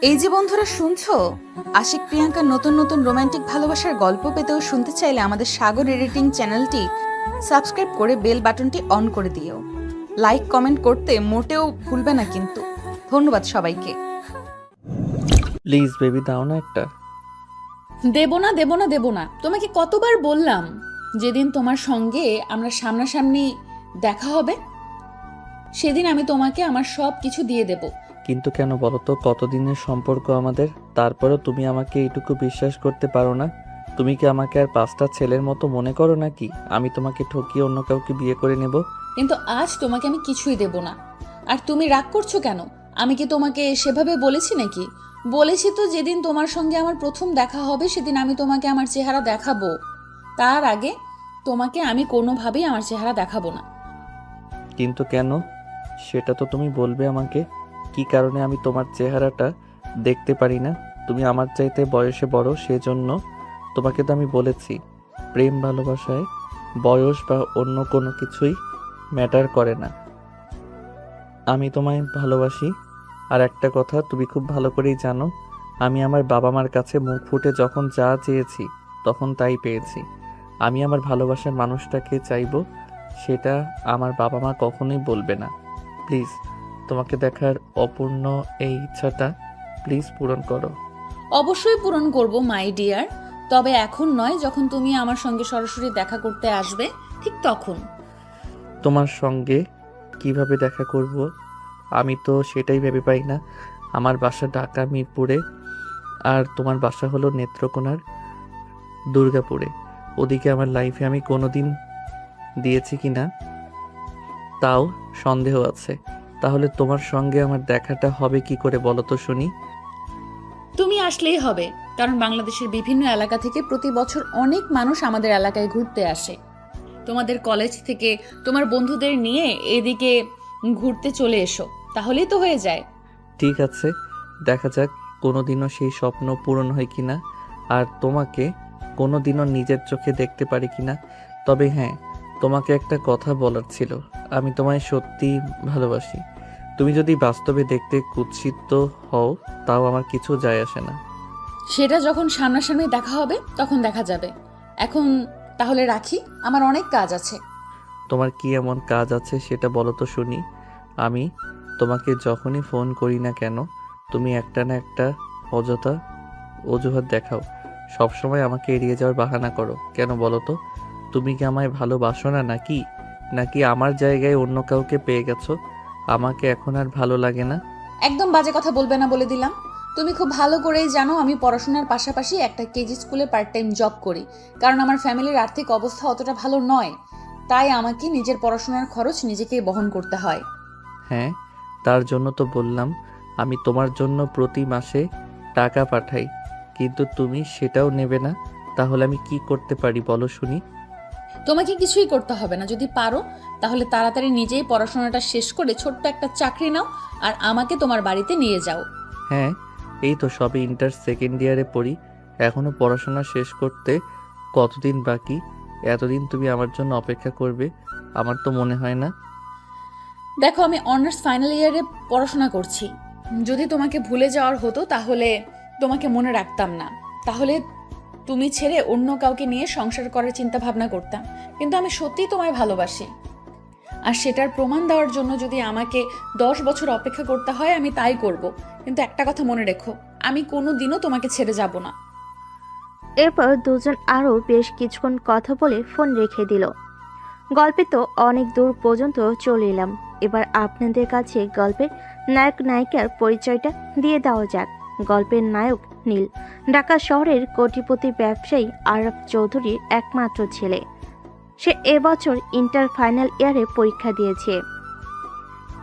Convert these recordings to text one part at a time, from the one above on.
এই যে বন্ধুরা শুনছো, আশিক প্রিয়াঙ্কার নতুন নতুন রোমান্টিক ভালোবাসার গল্প পেতেও শুনতে চাইলে আমাদের সাগর এডিটিং চ্যানেলটি সাবস্ক্রাইব করে বেল বাটনটি অন করে দিও। লাইক কমেন্ট করতে মোটেও ভুলবে না কিন্তু। ধন্যবাদ সবাইকে। প্লিজ বেবি দাও না একটা। দেব না, তোমাকে কতবার বললাম যেদিন তোমার সঙ্গে আমরা সামনাসামনি দেখা হবে সেদিন আমি তোমাকে আমার সব কিছু দিয়ে দেব। কিন্তু কেন বলো তো, কতদিনের সম্পর্ক আমাদের, তারপরেও তুমি আমাকে এইটুকু বিশ্বাস করতে পারো না? তুমি কি আমাকে আর পাঁচটা ছেলের মতো মনে করো নাকি আমি তোমাকে ঠকিয়ে অন্য কাউকে বিয়ে করে নেব? কিন্তু আজ তোমাকে আমি কিছুই দেব না। আর তুমি রাগ করছো কেন? আমি কি তোমাকে সেভাবে বলেছি নাকি? বলেছি তো যেদিন তোমার সঙ্গে আমার প্রথম দেখা হবে সেদিন আমি তোমাকে আমার চেহারা দেখাবো। তার আগে তোমাকে আমি কোনোভাবেই আমার চেহারা দেখাবো না। কিন্তু কেন, সেটা তো তুমি বলবে আমাকে। কি কারণে আমি তোমার চেহারাটা দেখতে পারি না? তুমি আমার চাইতে বয়সে বড়, সেজন্য। তোমাকে তো আমি বলেছি, প্রেম ভালোবাসায় বয়স বা অন্য কোনো কিছুই ম্যাটার করে না। আমি তোমায় ভালোবাসি। আর একটা কথা তুমি খুব ভালো করেই জানো, আমি আমার বাবা মার কাছে মুখ ফুটে যখন যা চেয়েছি তখন তাই পেয়েছি। আমি আমার ভালোবাসার মানুষটাকে চাইবো, সেটা আমার বাবা মা কখনোই বলবে না। প্লিজ, তোমাকে দেখার অপূর্ণ এই ইচ্ছাটা প্লিজ পূরণ করো। অবশ্যই পূরণ করব মাই ডিয়ার, তবে এখন নয়, যখন তুমি আমার সঙ্গে সরাসরি দেখা করতে আসবে ঠিক তখন। তোমার সঙ্গে কিভাবে দেখা করব আমি তো সেটাই ভেবে পাই না। আমার বাসা ঢাকা মিরপুরে, আর তোমার বাসা হলো নেত্রকোনার দুর্গাপুরে। ওদিকে আমার লাইফে আমি কোনোদিন দিয়েছি কি না তাও সন্দেহ আছে। তাহলে তোমার সঙ্গে আমার দেখাটা হবে কি করে বলো তো শুনি? তুমি আসলেই হবে, কারণ বাংলাদেশের বিভিন্ন এলাকা থেকে প্রতি বছর অনেক মানুষ আমাদের এলাকায় ঘুরতে আসে। তোমাদের কলেজ থেকে তোমার বন্ধুদের নিয়ে এদিকে ঘুরতে চলে এসো, তাহলেই তো হয়ে যায়। ঠিক আছে, দেখা যাক কোনোদিনও সেই স্বপ্ন পূরণ হয় কিনা, আর তোমাকে কোনোদিনও নিজের চোখে দেখতে পারি কিনা। তবে হ্যাঁ, তোমাকে একটা কথা বলার ছিল। আমি তোমায় সত্যি ভালোবাসি। তুমি যদি বাস্তবে দেখতে কুৎসিত হও তাও আমার কিছু যায় আসে না। সেটা যখন সামনাসামনি দেখা হবে তখন দেখা যাবে। এখন তাহলে রাখি, আমার অনেক কাজ আছে। তোমার কি এমন কাজ আছে সেটা বলো তো শুনি। আমি তোমাকে যখনই ফোন করি না কেন, তুমি একটা না একটা অযথা অজুহাত দেখাও। সবসময় আমাকে এড়িয়ে যাওয়ার বাহানা করো কেন বলো তো? তুমি কি আমায় ভালোবাসো না নাকি? নাকি আমার জায়গায় অন্য কাউকে পেয়ে গেছো? আমাকে এখন আর ভালো লাগে না। একদম বাজে কথা বলবে না বলে দিলাম। তুমি খুব ভালো করেই জানো আমি পড়াশোনার পাশাপাশি একটা কেজি স্কুলে পার্ট টাইম জব করি, কারণ আমার ফ্যামিলির আর্থিক অবস্থা অতটা ভালো নয়। তাই আমাকে নিজের পড়াশোনার খরচ নিজেকেই বহন করতে হয়। হ্যাঁ, তার জন্য তো বললাম আমি তোমার জন্য প্রতি মাসে টাকা পাঠাই, কিন্তু তুমি সেটাও নেবে না। তাহলে আমি কি করতে পারি বলো শুনি? তোমাকে কিছুই করতে হবে না, যদি পারো তাহলে তাড়াতাড়ি নিজেই পড়াশোনাটা শেষ করে ছোট্ট একটা চাকরি নাও আর আমাকে তোমার বাড়িতে নিয়ে যাও। হ্যাঁ, এই তো সবে ইন্টার সেকেন্ড ইয়ারে পড়ি, এখনো পড়াশোনা শেষ করতে কতদিন বাকি? এতদিন তুমি আমার জন্য অপেক্ষা করবে আমার তো মনে হয় না। দেখো, আমি অনার্স ফাইনাল ইয়ারে পড়াশোনা করছি। যদি তোমাকে ভুলে যাওয়ার হতো তাহলে তোমাকে মনে রাখতাম না, তাহলে তুমি ছেড়ে অন্য কাউকে নিয়ে সংসার করার চিন্তা ভাবনা করতাম। কিন্তু আমি সত্যিই তোমায় ভালোবাসি, আর সেটার প্রমাণ দেওয়ার জন্য যদি আমাকে 10 বছর অপেক্ষা করতে হয় আমি তাই করব। কিন্তু একটা কথা মনে রেখো, আমি কোনো দিনও তোমাকে ছেড়ে যাব না। এরপর দুজন আরও বেশ কিছুক্ষণ কথা বলে ফোন রেখে দিল। গল্পে তো অনেক দূর পর্যন্ত চলে এলাম। এবার আপনাদের কাছে গল্পের নায়ক নায়িকার পরিচয়টা দিয়ে দেওয়া যাক। গল্পের নায়ক নীল, ঢাকা শহরের কোটিপতি ব্যবসায়ী আরব চৌধুরীর একমাত্র ছেলে। সে এবছর ইন্টার ফাইনাল ইয়ারে পরীক্ষা দিয়েছে।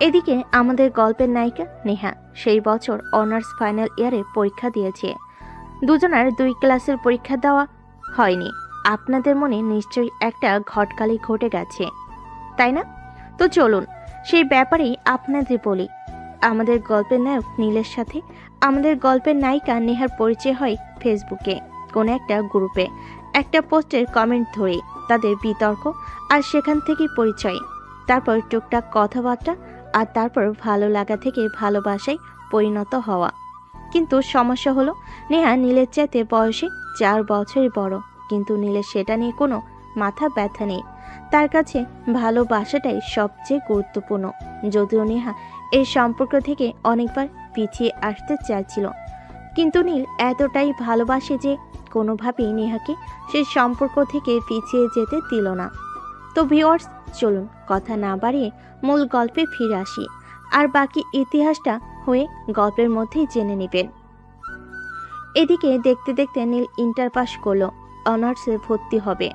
এদিকে আমাদের গল্পের নায়িকা নেহা সেই বছর অনার্স ফাইনাল ইয়ারে পরীক্ষা দিয়েছে। দুজনার 2 ক্লাসের পরীক্ষা দেওয়া হয়নি। আপনাদের মনে নিশ্চয়ই একটা ঘটকালি ঘটে গেছে, তাই না? তো চলুন সেই ব্যাপারেই আপনাদের বলি। আমাদের গল্পের নায়ক নীলের সাথে আমাদের গল্পের নায়িকা নেহার পরিচয় হয় ফেসবুকে কোনো একটা গ্রুপে একটা পোস্টের কমেন্ট ধরে। তাদের বিতর্ক, আর সেখান থেকেই পরিচয়। তারপর টুকটাক কথাবার্তা, আর তারপর ভালো লাগা থেকে ভালোবাসায় পরিণত হওয়া। কিন্তু সমস্যা হলো নেহা নীলের চাইতে বয়সে 4 বছরই বড়, কিন্তু নীলের সেটা নিয়ে কোনো মাথা ব্যথা নেই। তার কাছে ভালোবাসাটাই সবচেয়ে গুরুত্বপূর্ণ। যদিও নেহা এই সম্পর্ক থেকে অনেকবার পিছিয়ে আসতে চাইছিল, কিন্তু নীল এতটাই ভালোবাসে যে কোনোভাবেই নেহাকে সেই সম্পর্ক থেকে পিছিয়ে যেতে দিল না। তো ভিউয়ার্স, চলুন কথা না বাড়িয়ে মূল গল্পে ফিরে আসি, আর বাকি ইতিহাসটা হয়ে গল্পের মধ্যেই জেনে নেবেন। এদিকে দেখতে দেখতে নীল ইন্টার পাস করলো, অনার্সে ভর্তি হবে।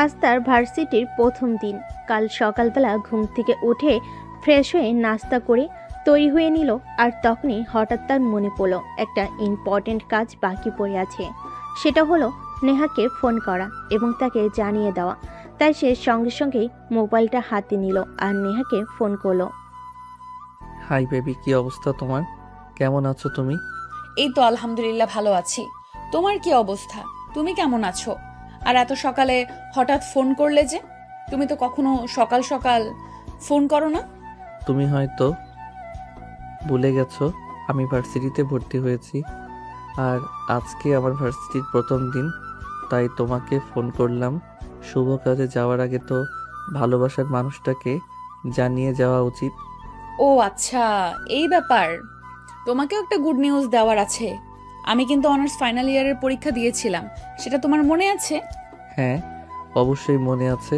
আজ তার ভার্সিটির প্রথম দিন। কাল সকালবেলা ঘুম থেকে উঠে ফ্রেশ হয়ে নাস্তা করে তৈরি হয়ে নিল, আর তখনই হঠাৎ তার মনে পড়ল একটা ইম্পর্ট্যান্ট কাজ বাকি পড়ে আছে। সেটা হলো নেহাকে ফোন করা এবং তাকে জানিয়ে দেওয়া। তাই সে সঙ্গে সঙ্গেই মোবাইলটা হাতে নিল আর নেহাকে ফোন করলো। হাই বেবি, কি অবস্থা তোমার? কেমন আছো তুমি? এই তো আলহামদুলিল্লাহ ভালো আছি। তোমার কি অবস্থা? তুমি কেমন আছো? আর এত সকালে হঠাৎ ফোন করলে যে? তুমি তো কখনো সকাল সকাল ফোন করো না। তুমি হয়তো ভুলে গেছো আমি ভার্সিটিতে ভর্তি হয়েছি, আর আজকে আমার ভার্সিটির প্রথম দিন, তাই তোমাকে ফোন করলাম। শুভ কাজে যাওয়ার আগে তো ভালোবাসার মানুষটাকে জানিয়ে যাওয়া উচিত। ও আচ্ছা, এই ব্যাপার। তোমাকেও একটা গুড নিউজ দেওয়ার আছে। আমি কিন্তু অনার্স ফাইনাল ইয়ারের পরীক্ষা দিয়েছিলাম, সেটা তোমার মনে আছে? হ্যাঁ, অবশ্যই মনে আছে।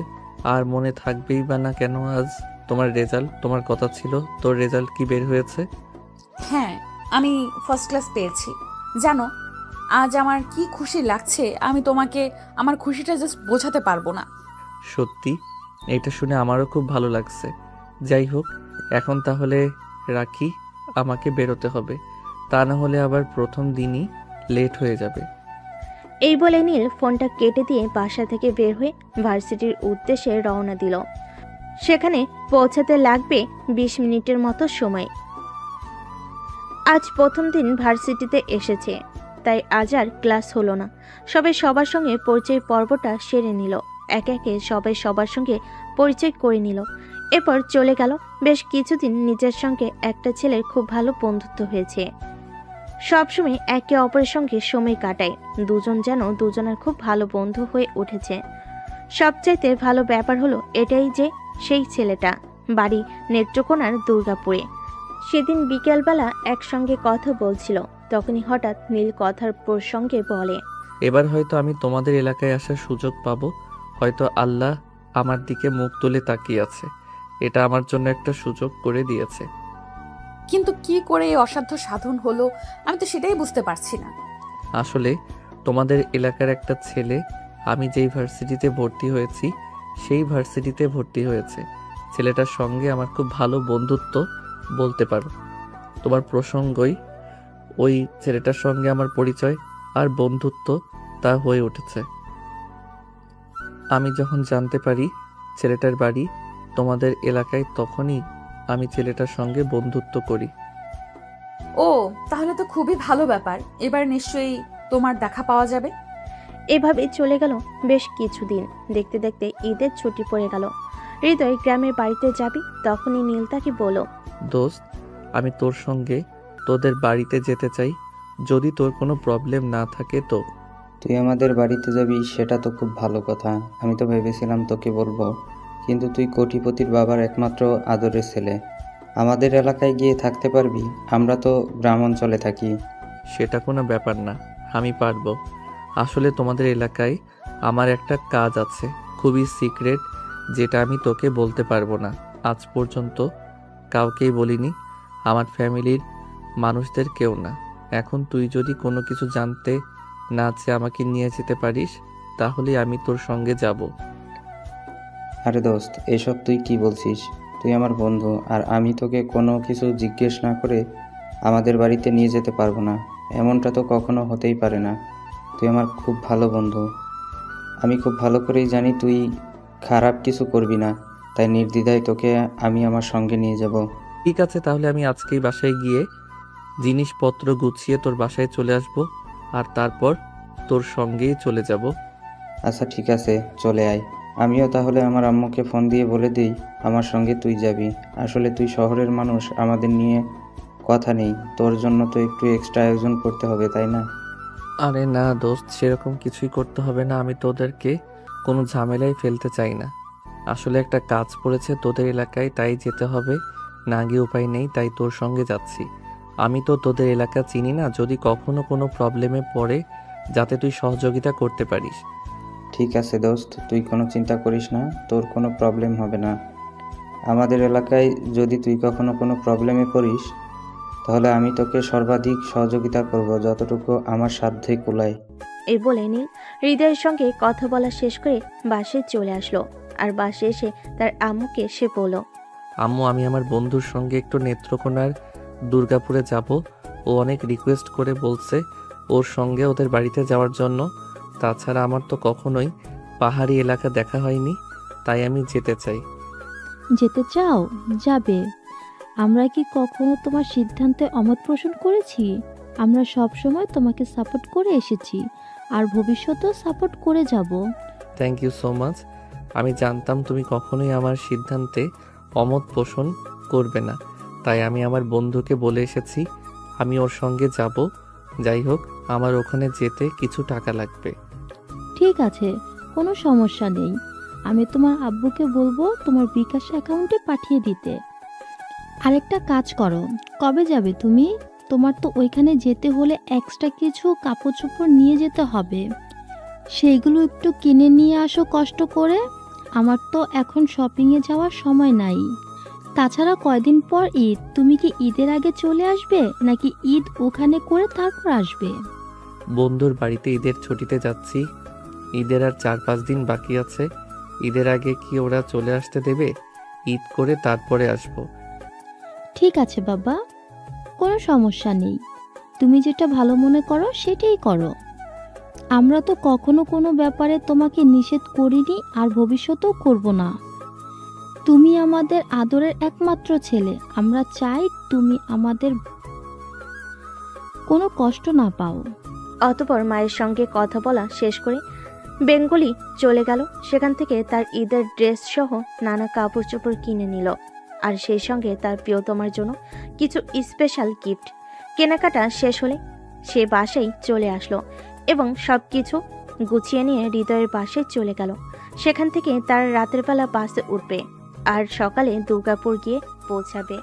আর মনে থাকবেই বা না কেন? আজ তোমার রেজাল্ট, তোমার কথা ছিল, তোর রেজাল্ট কি বের হয়েছে? হ্যাঁ, আমি ফার্স্ট ক্লাস পেয়েছি। জানো, আজ আমার কি খুশি লাগছে, আমি তোমাকে আমার খুশিটা জাস্ট বোঝাতে পারবো না। সত্যি? এটা শুনে আমারও খুব ভালো লাগছে। যাই হোক, এখন তাহলে রাখি, আমাকে বেরোতে হবে, তা না হলে আবার প্রথম দিনই লেট হয়ে যাবে। এই বলে নীল ফোনটা কেটে দিয়ে বাসা থেকে বের হয়ে ভার্সিটির উদ্দেশ্যে রওনা দিল। সেখানে পৌঁছাতে লাগবে 20 মিনিটের মতো সময়। আজ প্রথম দিন ভার্সিটিতে এসেছে, তাই আজ আর ক্লাস হলো না। সবাই সবার সঙ্গে পরিচয় পর্বটা সেরে নিল, একে একে সবাই সবার সঙ্গে পরিচয় করে নিল। এরপর চলে গেল। বেশ কিছুদিন নিজের সঙ্গে একটা ছেলের খুব ভালো বন্ধুত্ব হয়েছে। সবসময় একে অপরের সঙ্গে সময় কাটায়, দুজন যেন দুজনের খুব ভালো বন্ধু হয়ে উঠেছে। সবচাইতে ভালো ব্যাপার হলো এটাই যে সেই ছেলেটা বাড়ি নেত্রকোনার দুর্গাপুরে। সেদিন বিকেলবেলা একসঙ্গে কথা বলছিল, তখনই হঠাৎ নীল কথার প্রসঙ্গে বলে, এবার হয়তো আমি তোমাদের এলাকায় আসার সুযোগ পাবো। হয়তো আল্লাহ আমার দিকে মুখ তুলে তাকিয়ে আছে, এটা আমার জন্য একটা সুযোগ করে দিয়েছে। কিন্তু কি করে এই অসাধ্য সাধন হলো, আমি তো সেটাই বুঝতে পারছি না। আসলে তোমাদের এলাকার একটা ছেলে আমি যেই ভার্সিটিতে ভর্তি হয়েছি সেই ভার্সিটিতে ভর্তি হয়েছে। ছেলেটার সঙ্গে আমার খুব ভালো বন্ধুত্ব বলতে পারো। তোমার প্রসঙ্গই ওই ছেলেটার সঙ্গে আমার পরিচয় আর বন্ধুত্ব তা হয়ে উঠেছে। আমি যখন জানতে পারি ছেলেটার বাড়ি তোমাদের এলাকায়, তখনই আমি ছেলেটার সঙ্গে বন্ধুত্ব করি। ও, তাহলে তো খুবই ভালো ব্যাপার। এবার নিশ্চয়ই তোমার দেখা পাওয়া যাবে। এভাবে চলে গেল বেশ কিছুদিন। দেখতে দেখতে ঈদের ছুটি পড়ে গেল। হৃদয় গ্রামের বাড়িতে যাবি, তখনই নীল তাকে বলল, দোস্ত, আমি তোর সঙ্গে তোদের বাড়িতে যেতে চাই, যদি তোর কোনো প্রবলেম না থাকে তো। তুই আমাদের বাড়িতে যাবি সেটা তো খুব ভালো কথা। আমি তো ভেবেছিলাম তোকে বলবো, কিন্তু তুই কোটিপতির বাবার একমাত্র আদরের ছেলে, আমাদের এলাকায় গিয়ে থাকতে পারবি? আমরা তো গ্রাম অঞ্চলে থাকি। সেটা কোনো ব্যাপার না, আমি পারবো। আসলে তোমাদের এলাকায় আমার একটা কাজ আছে, খুবই সিক্রেট, যেটা আমি তোকে বলতে পারবো না। আজ পর্যন্ত কাউকেই বলিনি, আমার ফ্যামিলির মানুষদের কেউ না। এখন তুই যদি কোনো কিছু জানতে না চেয়ে আমাকে নিয়ে যেতে পারিস, তাহলে আমি তোর সঙ্গে যাব। আরে দোস্ত, এসব তুই কি বলছিস? তুই আমার বন্ধু, আর আমি তোকে কোনো কিছু জিজ্ঞেস না করে আমাদের বাড়িতে নিয়ে যেতে পারবো না, এমনটা তো কখনো হতেই পারে না। তুই আমার খুব ভালো বন্ধু, আমি খুব ভালো করেই জানি তুই খারাপ কিছু করবি না, তাই নির্দ্বিধায় তোকে আমি আমার সঙ্গে নিয়ে যাব। ঠিক আছে, তাহলে আমি আজকেই বাসায় গিয়ে জিনিসপত্র গুছিয়ে তোর বাসায় চলে আসব, আর তারপর তোর সঙ্গেই চলে যাব। আচ্ছা ঠিক আছে, চলে আয়। আমিও তাহলে আমার আম্মুকে ফোন দিয়ে বলে দিই আমার সঙ্গে তুই যাবি। আসলে তুই শহরের মানুষ, আমাদের নিয়ে কথা নেই, তোর জন্য তো একটু এক্সট্রা আয়োজন করতে হবে, তাই না? আরে না দোস্ত, সেরকম কিছুই করতে হবে না। আমি তোদেরকে কোনো ঝামেলায় ফেলতে চাই না। আসলে একটা কাজ পড়েছে তোদের এলাকায়, তাই যেতে হবে। না গিয়ে উপায় নেই, তাই তোর সঙ্গে যাচ্ছি। আমি তো তোদের এলাকা চিনি না, যদি কখনো কোনো প্রবলেমে পড়ে যাতে তুই সহযোগিতা করতে পারিস। ঠিক আছে দোস্ত, তুই কোনো চিন্তা করিস না, তোর কোনো প্রবলেম হবে না। আমাদের এলাকায় যদি তুই কখনো কোনো প্রবলেমে পড়িস, তাহলে আমি তোকে সর্বাধিক সহযোগিতা করব, যতটুকু আমার সাধ্যে কুলায়। এই বলে নীল হৃদয়ের সঙ্গে কথা বলা শেষ করে বাসে চলে আসলো। আর বাসে এসে তার আম্মুকে সে বলল, আম্মু, আমি আমার বন্ধুর সঙ্গে একটু নেত্রকোনার দুর্গাপুরে যাব। ও অনেক রিকোয়েস্ট করে বলছে ওর সঙ্গে ওদের বাড়িতে যাওয়ার জন্য। তাছাড়া আমার তো কখনোই পাহাড়ি এলাকা দেখা হয়নি, তাই আমি যেতে চাই। যেতে চাও? যাবে। আমরা কি কখনো তোমার সিদ্ধান্তে অমত পোষণ করেছি? আমরা সব সময় তোমাকে সাপোর্ট করে এসেছি আর ভবিষ্যতেও সাপোর্ট করে যাব। Thank you so much. আমি জানতাম তুমি কখনোই আমার সিদ্ধান্তে অমত পোষণ করবে না, তাই আমি আমার বন্ধুকে বলে এসেছি আমি ওর সঙ্গে যাব। যাই হোক, আমার ওখানে যেতে কিছু টাকা লাগবে। ঠিক আছে, কোনো সমস্যা নেই। আমি তোমার আব্বুকে বলবো তোমার বিকাশ অ্যাকাউন্টে পাঠিয়ে দিতে। আরেকটা কাজ করো, কবে যাবে তুমি? তোমার তো ওইখানে যেতে হলে এক্সট্রা কিছু কাপড় চোপড় নিয়ে যেতে হবে। সেইগুলো একটু কিনে নিয়ে আসো কষ্ট করে। আমার তো এখন শপিংয়ে যাওয়ার সময় নাই। তাছাড়া কয়দিন পর ঈদ, তুমি কি ঈদের আগে চলে আসবে নাকি ঈদ ওখানে করে তারপর আসবে? বন্ধুর বাড়িতে ঈদের ছুটিতে যাচ্ছি। ঈদের আর 4-5 দিন বাকি আছে। ঈদের আগে কি ওরা চলে আসতে দেবে? ঈদ করে তারপরে আসব। ঠিক আছে বাবা, কোনো সমস্যা নেই। তুমি যেটা ভালো মনে করো সেটাই করো। আমরা তো কখনো কোনো ব্যাপারে তোমাকে নিষেধ করিনি আর ভবিষ্যতেও করব না। তুমি আমাদের আদরের একমাত্র ছেলে। আমরা চাই তুমি আমাদের কোনো কষ্ট না পাও। অতঃপর মায়ের সঙ্গে কথা বলা শেষ করে বেঙ্গলি চলে গেল। সেখান থেকে তার ঈদের ড্রেস সহ নানা কাপড় চোপড় কিনে নিল, আর সেই সঙ্গে তার প্রিয়তমার জন্য কিছু স্পেশাল গিফট। কেনাকাটা শেষ হলে সে বাসায় চলে আসলো এবং সব কিছু গুছিয়ে নিয়ে হৃদয়ের বাসায় চলে গেল। সেখান থেকে তার রাতের বেলা বাসে উঠবে আর সকালে দুর্গাপুর গিয়ে পৌঁছাবে।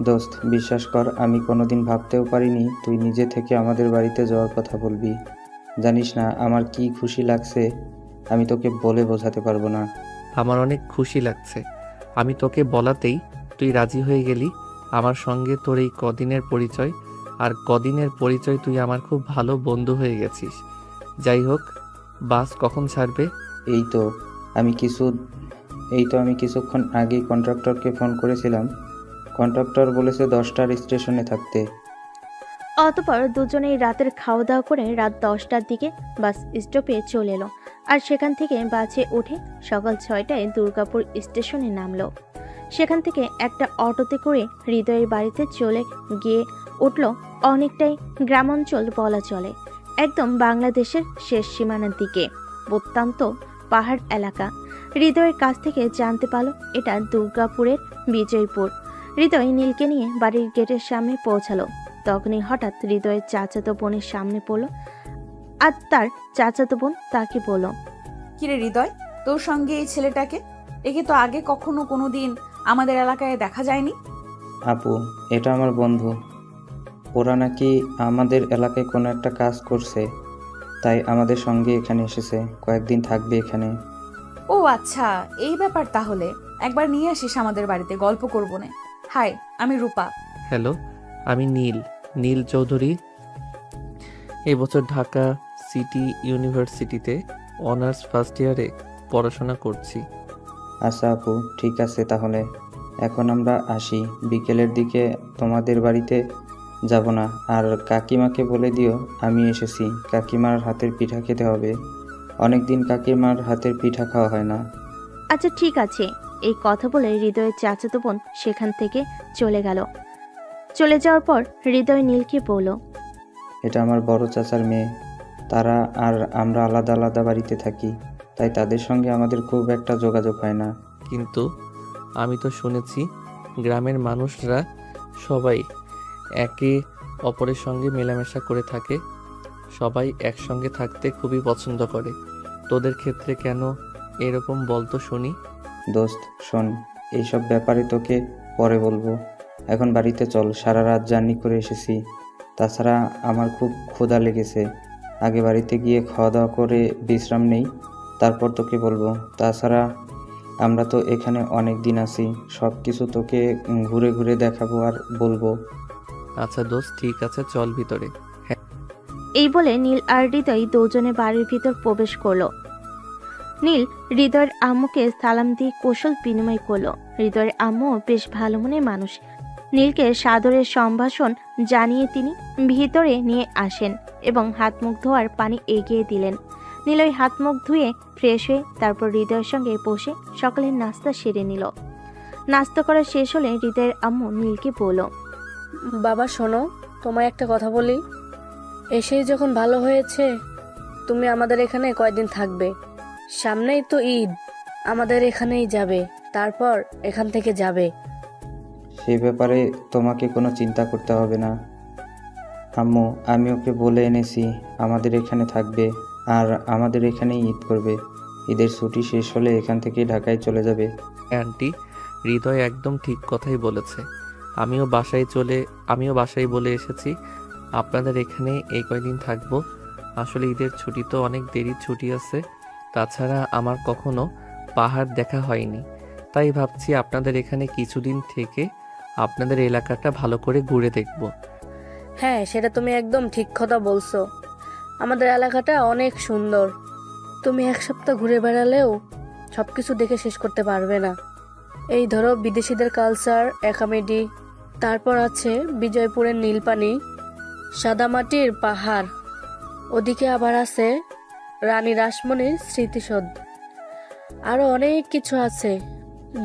দোস্ত, বিশ্বাস কর, আমি কোনোদিন ভাবতেও পারিনি তুই নিজে থেকে আমাদের বাড়িতে যাওয়ার কথা বলবি। জানিস না আমার কি খুশি লাগছে, আমি তোকে বলে বোঝাতে পারবো না। আমার অনেক খুশি লাগছে। আমি তোকে বলাতেই তুই রাজি হয়ে গেলি। আমার সঙ্গে তোর এই কদিনের পরিচয়, আর কদিনের পরিচয় তুই আমার খুব ভালো বন্ধু হয়ে গেছিস। যাই হোক, বাস কখন ছাড়বে? এই তো আমি কিছুক্ষণ আগেই কন্ট্রাক্টরকে ফোন করেছিলাম। কন্ট্রাক্টর বলেছে 10টার স্টেশনে থাকতে। অতঃপর দুজনেই রাতের খাওয়া দাওয়া করে রাত 10টার দিকে বাস স্টপে চলে এলো, আর সেখান থেকে বাসে উঠে সকাল 6টায় দুর্গাপুর স্টেশনে নামলো। সেখান থেকে একটা অটোতে করে হৃদয়ের বাড়িতে চলে গিয়ে উঠল। অনেকটাই গ্রামাঞ্চল বলা চলে, একদম বাংলাদেশের শেষ সীমানার দিকে, অত্যন্ত পাহাড় এলাকা। হৃদয়ের কাছ থেকে জানতে পারল এটা দুর্গাপুরের বিজয়পুর। হৃদয় নীলকে নিয়ে বাড়ির গেটের সামনে পৌঁছালো। তখনই হঠাৎ হৃদয়ের চাচাতো বোনের সামনে পড়লো, আর তার চাচাতো বোন তাকে বলল, কিরে হৃদয়, তোর সঙ্গে এই ছেলেটাকে? একে তো আগে কখনো কোনো দিন আমাদের এলাকায় দেখা যায়নি। আপু, এটা আমার বন্ধু। ওরা নাকি আমাদের এলাকায় কোনো একটা কাজ করছে, তাই আমাদের সঙ্গে এখানে এসেছে, কয়েকদিন থাকবে এখানে। ও আচ্ছা, এই ব্যাপার তাহলে। একবার নিয়ে আসিস আমাদের বাড়িতে, গল্প করবো না। হাই, আমি রূপা। হ্যালো, আমি নীল চৌধুরী। এবছর ঢাকা সিটি ইউনিভার্সিটিতে অনার্স ফার্স্ট ইয়ারে পড়াশোনা করছি। আচ্ছা আপু, ঠিক আছে তাহলে। এখন আমরা আসি, বিকেলের দিকে তোমাদের বাড়িতে যাব না। আর কাকিমাকে বলে দিও আমি এসেছি, কাকিমার হাতের পিঠা খেতে হবে। অনেকদিন কাকিমার হাতের পিঠা খাওয়া হয় না। আচ্ছা ঠিক আছে। এই কথা বলে হৃদয়ের চাচাতো বোন সেখান থেকে চলে গেল। চলে যাওয়ার পর হৃদয় নীলকে বলল, এটা আমার বড় চাচার মেয়ে। তারা আর আমরা আলাদা আলাদা বাড়িতে থাকি, তাই তাদের সঙ্গে আমাদের খুব একটা যোগাযোগ হয় না। কিন্তু আমি তো শুনেছি গ্রামের মানুষরা সবাই একে অপরের সঙ্গে মেলামেশা করে থাকে। সবাই একসঙ্গে থাকতে খুবই পছন্দ করে। তোদের ক্ষেত্রে কেন এরকম বলতো শুনি। দোস্ত শোন, এইসব ব্যাপারে তোকে পরে বলবো। এখন বাড়িতে চল, সারা রাত জার্নি করে এসেছি। তাছাড়া আমার খুব ক্ষুধা লেগেছে। আগে বাড়িতে গিয়ে খাওয়া দাওয়া করে বিশ্রাম নেই, তারপর তোকে বলবো। তাছাড়া আমরা তো এখানে অনেক দিন আছি, সব কিছু তোকে ঘুরে ঘুরে দেখাবো আর বলবো। আচ্ছা দোস্ত, ঠিক আছে, চল ভিতরে। এই বলে নীল আর হৃদয় দুজনে বাড়ির ভিতর প্রবেশ করলো। নীল হৃদয়ের আম্মুকে সালাম দিয়ে কৌশল বিনিময় করলো। হৃদয়ের আম্মু বেশ ভালো মনের মানুষ। নীলকে সাদরের সম্ভাষণ জানিয়ে তিনি ভিতরে নিয়ে আসেন এবং হাত মুখ ধোয়ার পানি এগিয়ে দিলেন। নীল ওই হাত মুখ ধুয়ে ফ্রেশ হয়ে তারপর হৃদয়ের সঙ্গে বসে সকালের নাস্তা সেরে নিল। নাস্তা করা শেষ হলে হৃদয়ের আম্মু নীলকে বলল, বাবা শোনো, তোমায় একটা কথা বলি। এসেই যখন ভালো হয়েছে, তুমি আমাদের এখানে কয়দিন থাকবে। সামনেই তো ঈদ, আমাদের এখানেই যাবে, তারপর এখান থেকে যাবে। সে ব্যাপারে তোমাকে কোনো চিন্তা করতে হবে না আম্মু। আমি ওকে বলে এনেছি আমাদের এখানে থাকবে আর আমাদের এখানেই ঈদ করবে। ঈদের ছুটি শেষ হলে এখান থেকে ঢাকায় চলে যাবে। আন্টি, হৃদয় একদম ঠিক কথাই বলেছে। আমিও বাসায় বলে এসেছি আপনাদের এখানে এই কয়দিন থাকবো। আসলে ঈদের ছুটি তো অনেক দেরির ছুটি আছে। তাছাড়া আমার কখনো পাহাড় দেখা হয়নি, তাই ভাবছি আপনাদের এখানে কিছুদিন থেকে আপনাদের এলাকাটা ভালো করে ঘুরে দেখব। হ্যাঁ, সেটা তুমি একদম ঠিক কথা বলছো। আমাদের এলাকাটা অনেক সুন্দর। তুমি এক সপ্তাহ ঘুরে বেড়ালেও সবকিছু দেখে শেষ করতে পারবে না। এই ধরো বিদেশিদের কালচার, একাডেমি, তারপর আছে বিজয়পুরের নীলপানি, সাদামাটির পাহাড়, ওদিকে আবার আছে রানী রাসমণির স্মৃতিসৌধ। আরো অনেক কিছু আছে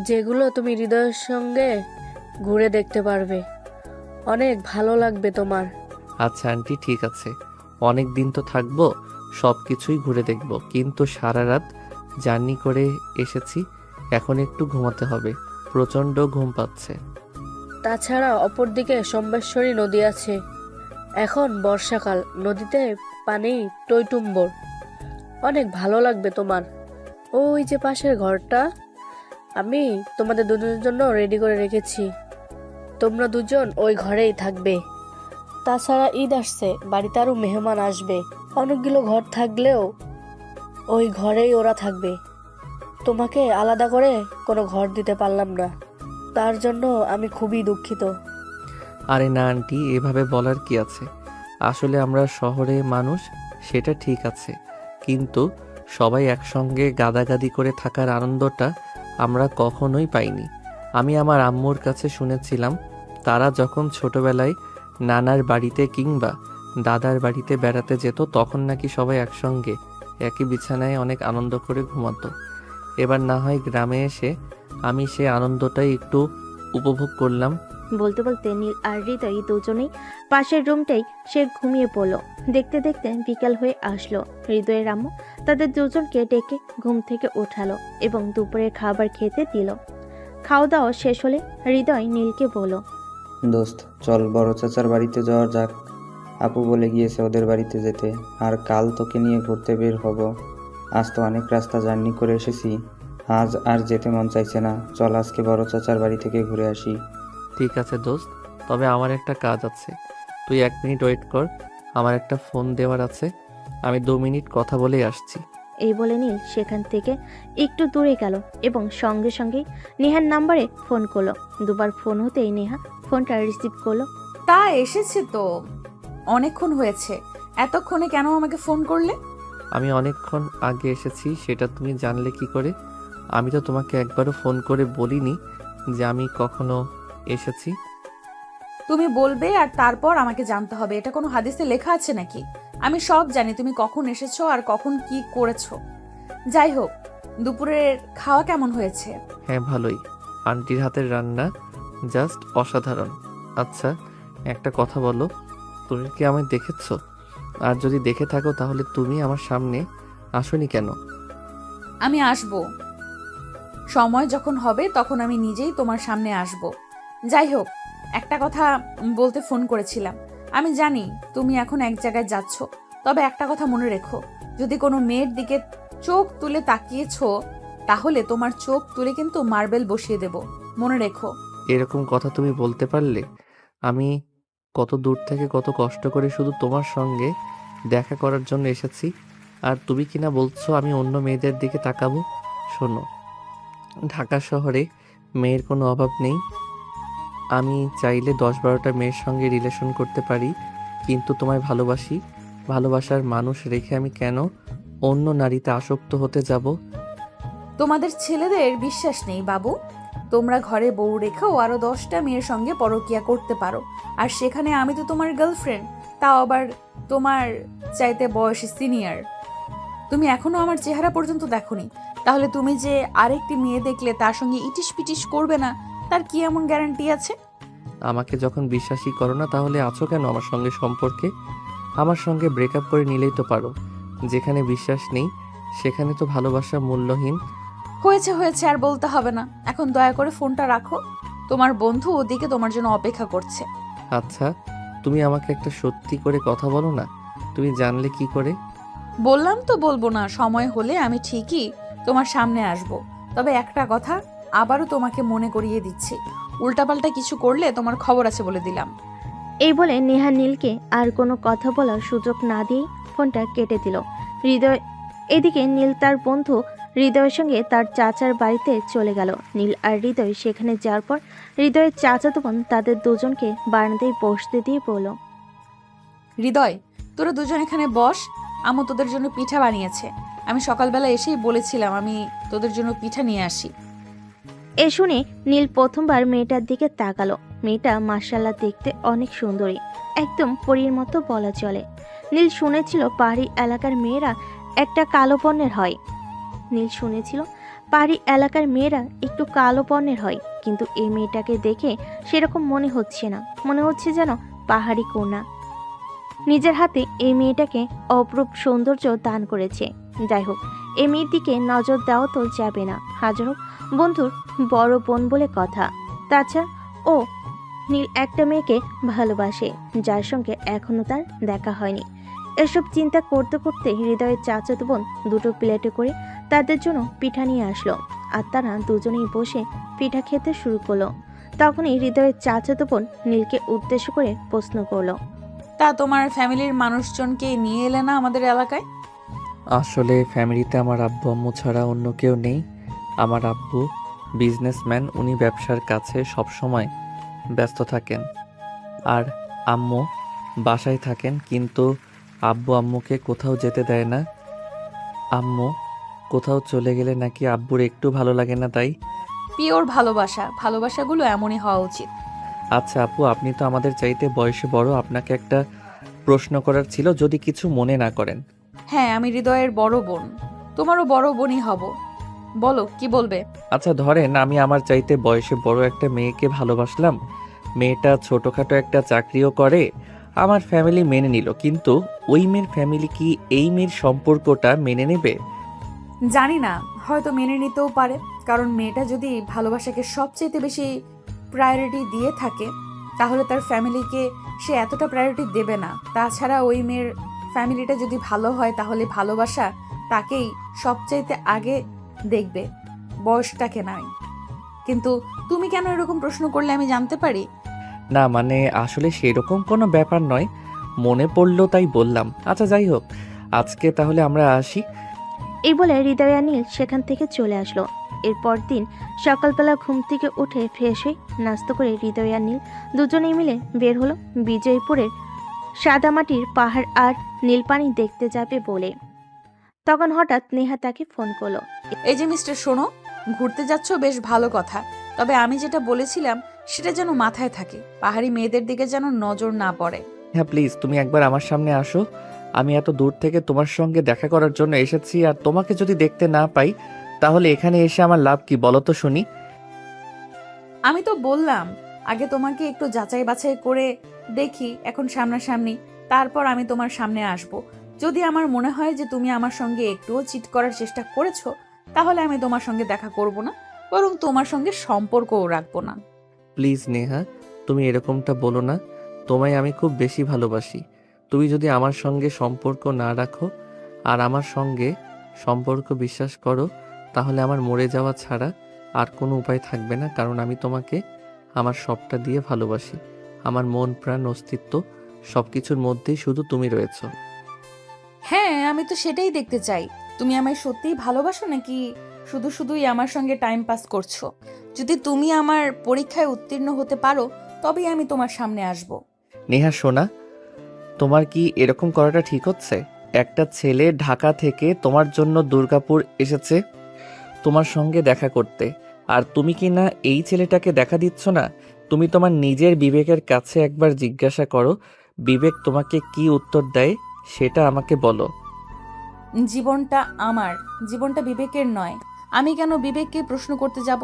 যেগুলো তুমি হৃদয়ের সঙ্গে ঘুরে দেখতে পারবে। অনেক ভালো লাগবে তোমার। আচ্ছা আন্টি, ঠিক আছে, অনেক দিন তো থাকবো, সব কিছুই ঘুরে দেখব। কিন্তু সারা রাত জার্নি করে এসেছি, এখন একটু ঘুমাতে হবে, প্রচণ্ড ঘুম পাচ্ছে। তাছাড়া অপরদিকে সম্বেশ্বরী নদী আছে। এখন বর্ষাকাল, নদীতে পানি টইটুম্বর। অনেক ভালো লাগবে তোমার। ওই যে পাশের ঘরটা আমি তোমাদের দুজনের জন্য রেডি করে রেখেছি, তোমরা দুজন ওই ঘরেই থাকবে। তাছাড়া ঈদ আসছে, বাড়িতে আরো মেহমান আসবে। অনেকগুলো ঘর থাকলেও ওই ঘরেই ওরা থাকবে। তোমাকে আলাদা করে কোনো ঘর দিতে পারলাম না, তার জন্য আমি খুবই দুঃখিত। আরে না আন্টি, এভাবে বলার কি আছে। আসলে আমরা শহরে মানুষ, সেটা ঠিক আছে, কিন্তু সবাই একসঙ্গে গাদাগাদি করে থাকার আনন্দটা আমরা কখনোই পাইনি। আমি আমার আম্মুর কাছে শুনেছিলাম, তারা যখন ছোটবেলায় নানার বাড়িতে কিংবা দাদার বাড়িতে বেড়াতে যেত, তখন নাকি সবাই একসঙ্গে একই বিছানায় অনেক আনন্দ করে ঘুমাতো। এবার না হয় গ্রামে এসে আমি সে আনন্দটাই একটু উপভোগ করলাম। বলতে বলতে নীল আর হৃদয় দুজনেই পাশের রুমটাই সে ঘুমিয়ে পড়ল। দেখতে দেখতে বিকাল হয়ে আসলো। হৃদয়ের আম্মু তাদের দুজনকে ডেকে ঘুম থেকে ওঠালো এবং দুপুরের খাবার খেতে দিল। খাওয়া দাওয়া শেষ হলে হৃদয় নীলকে বলল, দোস্ত চল, বড় চাচার বাড়িতে যাওয়া যাক। আপু বলে গিয়েছে ওদের বাড়িতে যেতে, আর কাল তোকে নিয়ে ঘুরতে বের হব। আজ তো অনেক রাস্তা জার্নি করে এসেছি, আজ আর যেতে মন চাইছে না। চল আজকে বড় চাচার বাড়ি থেকে ঘুরে আসি। ঠিক আছে দোস্ত, তবে আমার একটা কাজ আছে, তুই 1 মিনিট ওয়েট কর, আমার একটা ফোন দেওয়ার আছে, আমি 2 মিনিট কথা বলেই আসছি। এই বলে নীল সেখান থেকে একটু দূরে গেল এবং সঙ্গে সঙ্গেই নেহার নাম্বারে ফোন করলো। দুবার ফোন হতেই নেহা ফোনটা রিসিভ করলো। তা এসেছে তো, অনেকক্ষণ হয়েছে, এতক্ষণে কেন আমাকে ফোন করলে? আমি অনেকক্ষণ আগে এসেছি, সেটা তুমি জানলে কি করে? আমি তো তোমাকে একবারও ফোন করে বলিনি যে আমি কখনো এসেছি। তুমি বলবে আর তারপর আমাকে জানতে হবে, এটা কোনো হাদিসে লেখা আছে নাকি? আমি সব জানি তুমি কখন এসেছো আর কখন কি করেছো। যাই হোক, দুপুরের খাওয়া কেমন হয়েছে? হ্যাঁ ভালোই, আন্টির হাতের রান্না জাস্ট অসাধারণ। আচ্ছা একটা কথা বলো, তুমি কি আমায় দেখেছো? আর যদি দেখে থাকো তাহলে তুমি আমার সামনে আসোনি কেন? আমি আসবো, সময় যখন হবে তখন আমি নিজেই তোমার সামনে আসব। যাই হোক, একটা কথা বলতে ফোন করেছিলাম। আমি জানি তুমি এখন এক জায়গায় যাচ্ছ, তবে একটা কথা মনে রেখো, যদি কোনো মেয়ের দিকে চোখ তুলে তাকিয়েছো তাহলে তোমার চোখ তুলে কিন্তু মার্বেল বসিয়ে দেব, মনে রেখো। এরকম কথা তুমি বলতে পারলে? আমি কত দূর থেকে কত কষ্ট করে শুধু তোমার সঙ্গে দেখা করার জন্য এসেছি, আর তুমি কিনা বলছো আমি অন্য মেয়েদের দিকে তাকাবো? শোনো, ঢাকা শহরে মেয়ের কোনো অভাব নেই। আমি চাইলে 10-12টা মেয়ের সঙ্গে রিলেশন করতে পারি, কিন্তু তোমায় ভালোবাসি। ভালোবাসার মানুষ রেখে আমি কেন অন্য নারীতে আসক্ত হতে যাব? তোমাদের ছেলেদের বিশ্বাস নেই বাবু। তোমরা ঘরে বউ রেখেও আরো 10টা মেয়ের সঙ্গে পরকিয়া করতে পারো, আর সেখানে আমি তো তোমার গার্লফ্রেন্ড, তাও আবার তোমার চাইতে বয়সে সিনিয়র। তুমি এখনো আমার চেহারা পর্যন্ত দেখোনি, তাহলে তুমি যে আরেকটি মেয়ে দেখলে তার সঙ্গে ইটিস পিটিস করবে না, তার কি এমন গ্যারান্টি আছে? আমাকে যখন বিশ্বাসই করো না, তাহলে আছো কেন আমার সঙ্গে সম্পর্কে? আমার সঙ্গে ব্রেকআপ করে নিলেই তো পারো। যেখানে বিশ্বাস নেই সেখানে তো ভালোবাসা মূল্যহীন। হয়েছে হয়েছে, আর বলতে হবে না। এখন দয়া করে ফোনটা রাখো, তোমার বন্ধু ওদিকে তোমার জন্য অপেক্ষা করছে। আচ্ছা, তুমি আমাকে একটা সত্যি করে কথা বলো না, তুমি জানলে কি করে? বললাম তো বলবো না, সময় হলে আমি ঠিকই তোমার সামনে আসব। তবে একটা কথা আবারও তোমাকে মনে করিয়ে দিচ্ছি, উল্টাপাল্টা কিছু করলে তোমার খবর আছে বলে দিলাম। এই বলে নেহা নীলকে আর কোনো কথা বলার সুযোগ না দিয়ে ফোনটা কেটে দিল। হৃদয় এদিকে নীল তার বন্ধু হৃদয়ের সঙ্গে তার চাচার বাড়িতে চলে গেল। নীল আর হৃদয় সেখানে যাওয়ার পর হৃদয়ের চাচাতো বোন তাদের দুজনকে বারান্দায় বসতে দিয়ে বলল, হৃদয়, তোরা দুজন এখানে বস, আম্মু তোদের জন্য পিঠা বানিয়েছে। আমি সকালবেলা এসেই বলেছিলাম আমি তোদের জন্য পিঠা নিয়ে আসি। এ শুনে নীল প্রথমবার মেয়েটার দিকে তাকালো। মেয়েটা মাশাআল্লাহ দেখতে অনেক সুন্দরী, একদম পরীর মতো বলা চলে। নীল শুনেছিল পাহাড়ি এলাকার মেয়েরা একটা কালো বর্ণের হয়। একটু কালো বর্ণের হয়, কিন্তু এই মেয়েটাকে দেখে সেরকম মনে হচ্ছে না, মনে হচ্ছে যেন পাহাড়ি কন্যা। নিজের হাতে এই মেয়েটাকে অপরূপ সৌন্দর্য দান করেছে। যাই হোক, এই মেয়ের দিকে নজর দেওয়া তো যাবে না, হাজার হোক বন্ধুর বড় বোন বলে কথা। তাছাড়া ও নীল একটা মেয়েকে ভালোবাসে, যার সঙ্গে এখনো তার দেখা হয়নি। এসব চিন্তা করতে করতে হৃদয়ের চাচাতো বোন দুটো প্লেটে করে তাদের জন্য পিঠা নিয়ে আসলো, আর তারা দুজনেই বসে পিঠা খেতে শুরু করলো। তখনই হৃদয়ের চাচাতো বোন নীলকে উদ্দেশ্য করে প্রশ্ন করলো, তা তোমার ফ্যামিলির মানুষজনকে নিয়ে এলে না আমাদের এলাকায়? আসলে ফ্যামিলিতে আমার আব্বু আম্মু ছাড়া অন্য কেউ নেই। আমার আব্বু বিজনেসম্যান, উনি ব্যবসার কাছে সবসময় ব্যস্ত থাকেন, আর আম্মু বাসায় থাকেন, কিন্তু আব্বু আম্মুকে কোথাও যেতে দেয় না। আম্মু কোথাও চলে গেলে নাকি আব্বুর একটু ভালো লাগে না, তাই। পিওর ভালোবাসা, ভালোবাসাগুলো এমনই হওয়া উচিত। আচ্ছা আপু, আপনি তো আমাদের চাইতে বয়সে বড়, আপনাকে একটা প্রশ্ন করার ছিল, যদি কিছু মনে না করেন। হ্যাঁ, আমি হৃদয়ের বড় বোন, তোমারও বড় বোনই হব। বলো কি বলবে। আচ্ছা ধরেন আমি আমার চাইতে বয়সে বড় একটা মেয়েকে ভালোবাসলাম, মেয়েটা ছোটোখাটো একটা চাকরিও করে, আমার ফ্যামিলি মেনে নিল, কিন্তু ওই মেয়ের ফ্যামিলি কি এই মেয়ের সম্পর্কটা মেনে নেবে? জানি না, হয়তো মেনে নিতেও পারে, কারণ মেয়েটা যদি ভালোবাসাকে সবচেয়ে বেশি প্রায়োরিটি দিয়ে থাকে তাহলে তার ফ্যামিলিকে সে এতটা প্রায়োরিটি দেবে না। তাছাড়া ওই মেয়ের ফ্যামিলিটা যদি ভালো হয় তাহলে ভালোবাসা তাকেই সবচাইতে আগে দেখবে, বয়সটাকে নয়। কিন্তু তুমি কেন এরকম প্রশ্ন করলে আমি জানতে পারি? না মানে আসলে সেরকম কোনো ব্যাপার নয়, মনে পড়লো তাই বললাম। আচ্ছা যাই হোক, আজকে তাহলে আমরা আসি। এই বলে হৃদয় আর নীল সেখান থেকে চলে আসলো। এরপর দিন সকালবেলা ঘুম থেকে উঠে ফ্রেশ হয়ে নাস্তা করে হৃদয় আর নীল দুজনেই মিলে বের হলো বিজয়পুরের সাদামাটির পাহাড় আর নীলপানি দেখতে যাবে বলে। তখন হঠাৎ নেহা তাকে ফোন করলো। এই যে মিস্টার, শোনো, ঘুরতে যাচ্ছ বেশ ভালো কথা, তবে আমি যেটা বলেছিলাম সেটা যেন মাথায় থাকে, পাহাড়ি মেয়েদের দিকে যেন নজর না পড়ে। হ্যাঁ প্লিজ, তুমি একবার আমার সামনে আসো। আমি এত দূর থেকে তোমার সঙ্গে দেখা করার জন্য এসেছি, আর তোমাকে যদি দেখতে না পাই তাহলে এখানে এসে আমার লাভ কি বলো তো শুনি? আমি তো বললাম আগে তোমাকে একটু যাচাই বাছাই করে দেখি এখন সামনাসামনি, তারপর আমি তোমার সামনে আসব। যদি আমার মনে হয় যে তুমি আমার সঙ্গে একটুও চিট করার চেষ্টা করেছো, তাহলে আমি তোমার সঙ্গে দেখা করব না, বরং তোমার সঙ্গে সম্পর্কও রাখবো না। প্লিজ নেহা, তুমি এরকমটা বলো না। তোমায় আমি খুব বেশি ভালোবাসি। তুমি যদি আমার সঙ্গে সম্পর্ক না রাখো আর আমার সঙ্গে সম্পর্ক বিশ্বাস করো, তাহলে আমার মরে যাওয়া ছাড়া আর কোনো উপায় থাকবে না, কারণ আমি তোমাকে আমার সবটা দিয়ে ভালোবাসি। আমার মন প্রাণ অস্তিত্ব সব কিছুর মধ্যেই শুধু তুমি রয়েছো। হ্যাঁ, আমি তো সেটাই দেখতে চাই। তুমি আমায় সত্যিই ভালোবাসো নাকি শুধু শুধুই আমার সঙ্গে টাইম পাস করছো? যদি তুমি আমার পরীক্ষায় উত্তীর্ণ হতে পারো, তবেই আমি তোমার সামনে আসব। নেহা সোনা, তোমার কি এরকম করাটা ঠিক হচ্ছে? একটা ছেলে ঢাকা থেকে তোমার জন্য দুর্গাপুর এসেছে তোমার সঙ্গে দেখা করতে, আর তুমি কি না এই ছেলেটাকে দেখা দিচ্ছ না? তুমি তোমার নিজের বিবেকের কাছে একবার জিজ্ঞাসা করো, বিবেক তোমাকে কি উত্তর দেয় সেটা আমাকে বলো। জীবনটা আমার, জীবনটা বিবেকের নয়। আমি কেন বিবেককে প্রশ্ন করতে যাব?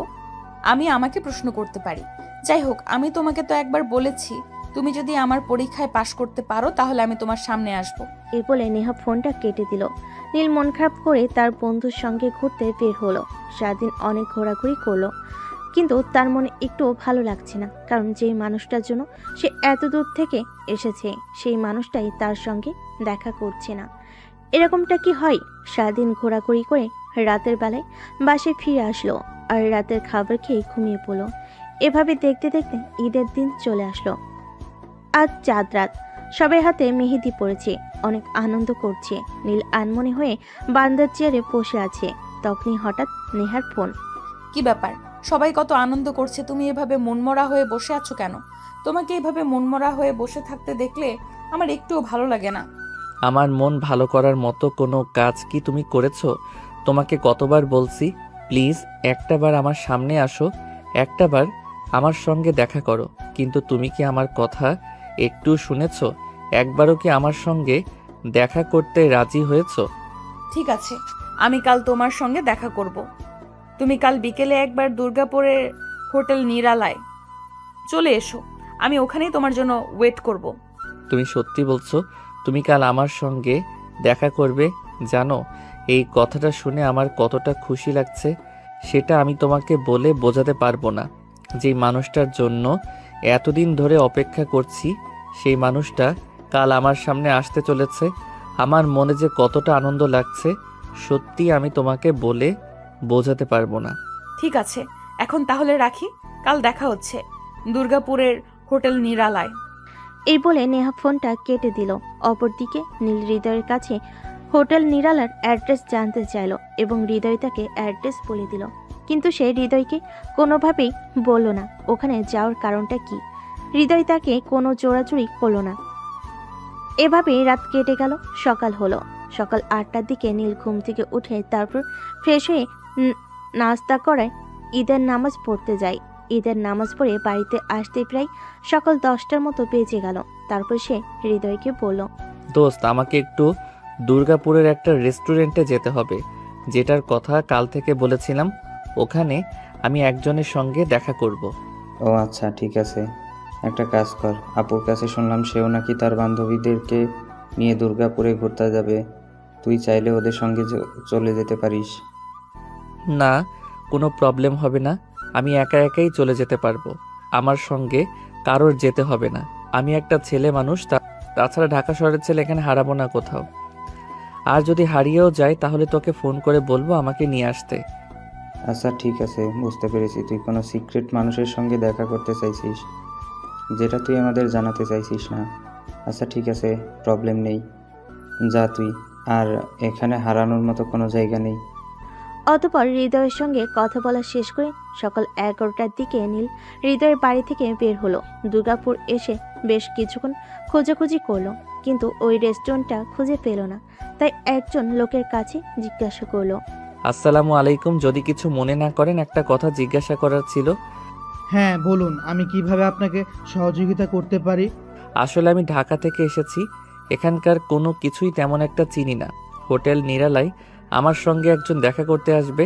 আমি আমাকে প্রশ্ন করতে পারি। যাই হোক, আমি তোমাকে তো একবার বলেছি, তুমি যদি আমার পরীক্ষায় পাশ করতে পারো তাহলে আমি তোমার সামনে আসব। এই বলে নেহা ফোনটা কেটে দিল। নীল মন খারাপ করে তার বন্ধুর সঙ্গে ঘুরতে বের হলো। সারাদিন অনেক ঘোরাঘুরি করলো, কিন্তু তার মনে একটু ভালো লাগছে না, কারণ যেই মানুষটার জন্য সে এত দূর থেকে এসেছে সেই মানুষটাই তার সঙ্গে দেখা করছে না। এরকমটা কি হয়? সারাদিন ঘোরাঘুরি করে রাতের বেলায় বাসায় ফিরে আসলো আর রাতের খাবার খেয়ে ঘুমিয়ে পড়লো। এভাবে দেখতে দেখতে ঈদের দিন চলে আসলো। আজ চাঁদ রাত, সবাই হাতে মেহেদি পড়েছে, অনেক আনন্দ করছে। নীল আনমনে হয়ে বারান্দার চেয়ারে বসে আছে। তখনই হঠাৎ নেহার ফোন। কি ব্যাপার? সবাই কত আনন্দ করছে, তুমি এভাবে মনমরা হয়ে বসে আছো কেন? তোমাকে এভাবে মনমরা হয়ে বসে থাকতে দেখলে আমার একটুও ভালো লাগে না। আমার মন ভালো করার মতো কোনো কাজ কি তুমি করেছো? তোমাকে কতবার বলছি, প্লিজ একটাবার আমার সামনে আসো, একটাবার আমার সঙ্গে দেখা করো, কিন্তু তুমি কি আমার কথা একটু শুনেছো? একবারও কি আমার সঙ্গে দেখা করতে রাজি হয়েছো? ঠিক আছে, আমি কাল তোমার সঙ্গে দেখা করব। তুমি কাল বিকেলে একবার দুর্গাপুরের হোটেল নিরালায় চলে এসো, আমি ওখানেই তোমার জন্য ওয়েট করব। তুমি সত্যি বলছো? তুমি কাল আমার সঙ্গে দেখা করবে? জানো, এই কথাটা শুনে আমার কতটা খুশি লাগছে সেটা আমি তোমাকে বলে বোঝাতে পারবো না। যেই মানুষটার জন্য এতদিন ধরে অপেক্ষা করছি, সেই মানুষটা কাল আমার সামনে আসতে চলেছে। আমার মনে যে কতটা আনন্দ লাগছে সত্যি আমি তোমাকে বলে বোঝাতে পারবো না। ঠিক আছে, এখন তাহলে রাখি, কাল দেখা হচ্ছে দুর্গাপুরের হোটেল নিরালায়। এই বলে নেহা ফোনটা কেটে দিল। অপরদিকে নীল হৃদয়ের কাছে হোটেল নিরালার অ্যাড্রেস জানতে চাইল এবং হৃদয় তাকে অ্যাড্রেস বলে দিল, কিন্তু সে হৃদয়কে কোনোভাবেই বলল না ওখানে যাওয়ার কারণটা কি। হৃদয় তাকে কোনো জোরাজুরি করলো না। এভাবেই রাত কেটে গেল। সকাল হলো। সকাল 8টার দিকে নীল ঘুম থেকে উঠে তারপর ফ্রেশ হয়ে নাস্তা করায় ঈদের নামাজ পড়তে যায়। ঈদের নামাজ পড়ে বাড়িতে আসতে প্রায় সকাল 10টার মতো বেজে গেল। তারপর সে হৃদয়কে বলল, দোস্ত, আমাকে একটু দুর্গাপুরের একটা রেস্টুরেন্টে যেতে হবে, যেটার কথা কাল থেকে বলেছিলাম। ওখানে আমি একজনের সঙ্গে দেখা করব। ও আচ্ছা, ঠিক আছে। একটা কাজ কর, আপুর কাছে শুনলাম সেও নাকি তার বান্ধবীদেরকে নিয়ে দুর্গাপুরে ঘুরতে যাবে। তুই চাইলে ওদের সঙ্গে চলে যেতে পারিস। না, কোনো প্রবলেম হবে না। আমি একা একাই চলে যেতে পারবো। আমার সঙ্গে কারোর যেতে হবে না। আমি একটা ছেলে মানুষ, তাছাড়া ঢাকা শহরের ছেলে এখানে হারাবো না কোথাও। আর যদি হারিয়েও যায় তাহলে তোকে ফোন করে বলবো আমাকে নিয়ে আসতে। আচ্ছা ঠিক আছে, বুঝতে পেরেছি। তুই কোনো সিক্রেট মানুষের সঙ্গে দেখা করতে চাইছিস, যেটা তুই আমাদের জানাতে চাইছিস না। আচ্ছা ঠিক আছে, প্রবলেম নেই, যা তুই। আর এখানে হারানোর মতো কোনো জায়গা নেই। অতঃপর হৃদয়ের সঙ্গে কথা বলা শেষ করে সকাল 11টার দিকে নীল হৃদয়ের বাড়ি থেকে বের হলো। দুর্গাপুর এসে বেশ কিছুক্ষণ খোঁজাখুঁজি করলো, কিন্তু ওই রেস্টুরেন্টটা খুঁজে পেল না। তাই একজন লোকের কাছে জিজ্ঞাসা করলো, আসসালামু আলাইকুম, যদি কিছু মনে না করেন একটা কথা জিজ্ঞাসা করার ছিল। হ্যাঁ বলুন, আমি কিভাবে আপনাকে সহযোগিতা করতে পারি? আসলে আমি ঢাকা থেকে এসেছি, এখানকার কোনো কিছুই তেমন একটা চিনি না। হোটেল নিরালায় আমার সঙ্গে একজন দেখা করতে আসবে,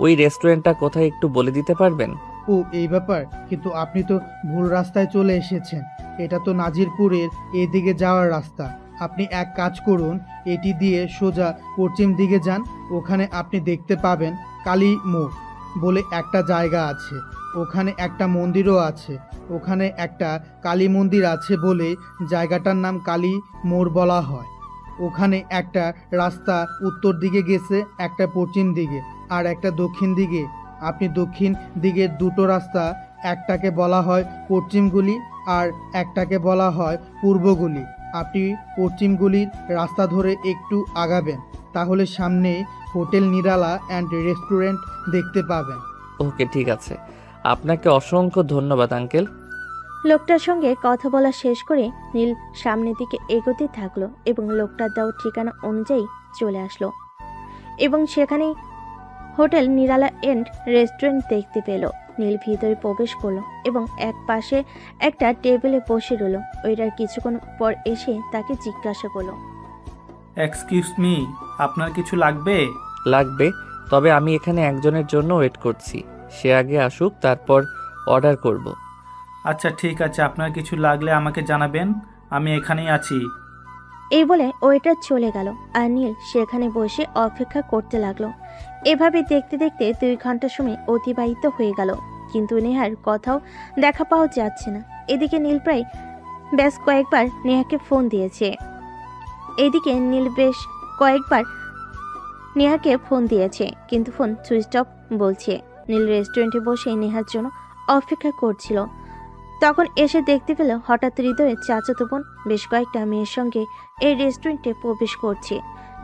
ওই রেস্টুরেন্টটা কোথায় একটু বলে দিতে পারবেন? ও এই ব্যাপার, কিন্তু আপনি তো ভুল রাস্তায় চলে এসেছেন। এটা তো নাজিরপুরের এদিকে যাওয়ার রাস্তা। আপনি এক কাজ করুন, এটি দিয়ে সোজা পশ্চিম দিকে যান, ওখানে আপনি দেখতে পাবেন কালী মোড়। বলে একটা জায়গা আছে, ওখানে একটা মন্দিরও আছে। ওখানে একটা কালী মন্দির আছে বলে জায়গাটার নাম কালী মোড় বলা হয়। ওখানে একটা রাস্তা উত্তর দিকে গেছে, একটা পশ্চিম দিকে আর একটা দক্ষিণ দিকে। আপনি দক্ষিণ দিকের দুটো রাস্তা, একটাকে বলা হয় পশ্চিম গলি আর একটাকে বলা হয় পূর্ব গলি। আপনি পশ্চিম গলির রাস্তা ধরে একটু আগাবেন, তাহলে সামনে হোটেল নিরালা অ্যান্ড রেস্টুরেন্ট দেখতে পাবেন। ওকে, ঠিক আছে। আপনাকে অসংখ্য ধন্যবাদ আঙ্কেল। লোকটার সঙ্গে কথা বলা শেষ করে নীল সামনের দিকে এগোতে থাকলো এবং লোকটার দেওয়া ঠিকানা অনুযায়ী চলে আসলো এবং সেখানেই হোটেল নিরালা এন্ড রেস্টুরেন্ট দেখতে পেল। নীল ভিতরে প্রবেশ করলো এবং এক পাশে একটা টেবিলে বসে রইল। ওইটার কিছুক্ষণ পর এসে তাকে জিজ্ঞাসা করলো, এক্সকিউজ মি, আপনার কিছু লাগবে? লাগবে, তবে আমি এখানে একজনের জন্য ওয়েট করছি। সে আগে আসুক, তারপর অর্ডার করব। আচ্ছা ঠিক আছে, আপনার কিছু লাগলে আমাকে জানাবেন, আমি এখানেই আছি। এই বলে ওয়েটার চলে গেল আর নীল সেখানে বসে অপেক্ষা করতে লাগলো। এভাবে দেখতে দেখতে 2 ঘন্টা সময় অতিবাহিত হয়ে গেল, কিন্তু নেহার কথাও দেখা পাওয়া যাচ্ছে না। এদিকে নীল প্রায় বেশ কয়েকবার নেহাকে ফোন দিয়েছে। কিন্তু ফোন সুইচ অফ বলছে। নীল রেস্টুরেন্টে বসে নেহার জন্য অপেক্ষা করছিল। তখন এসে দেখতে পেল হঠাৎ হৃদয়ের চাচাতো বোন বেশ কয়েকটা মেয়ের সঙ্গে এই রেস্টুরেন্টে প্রবেশ করছে।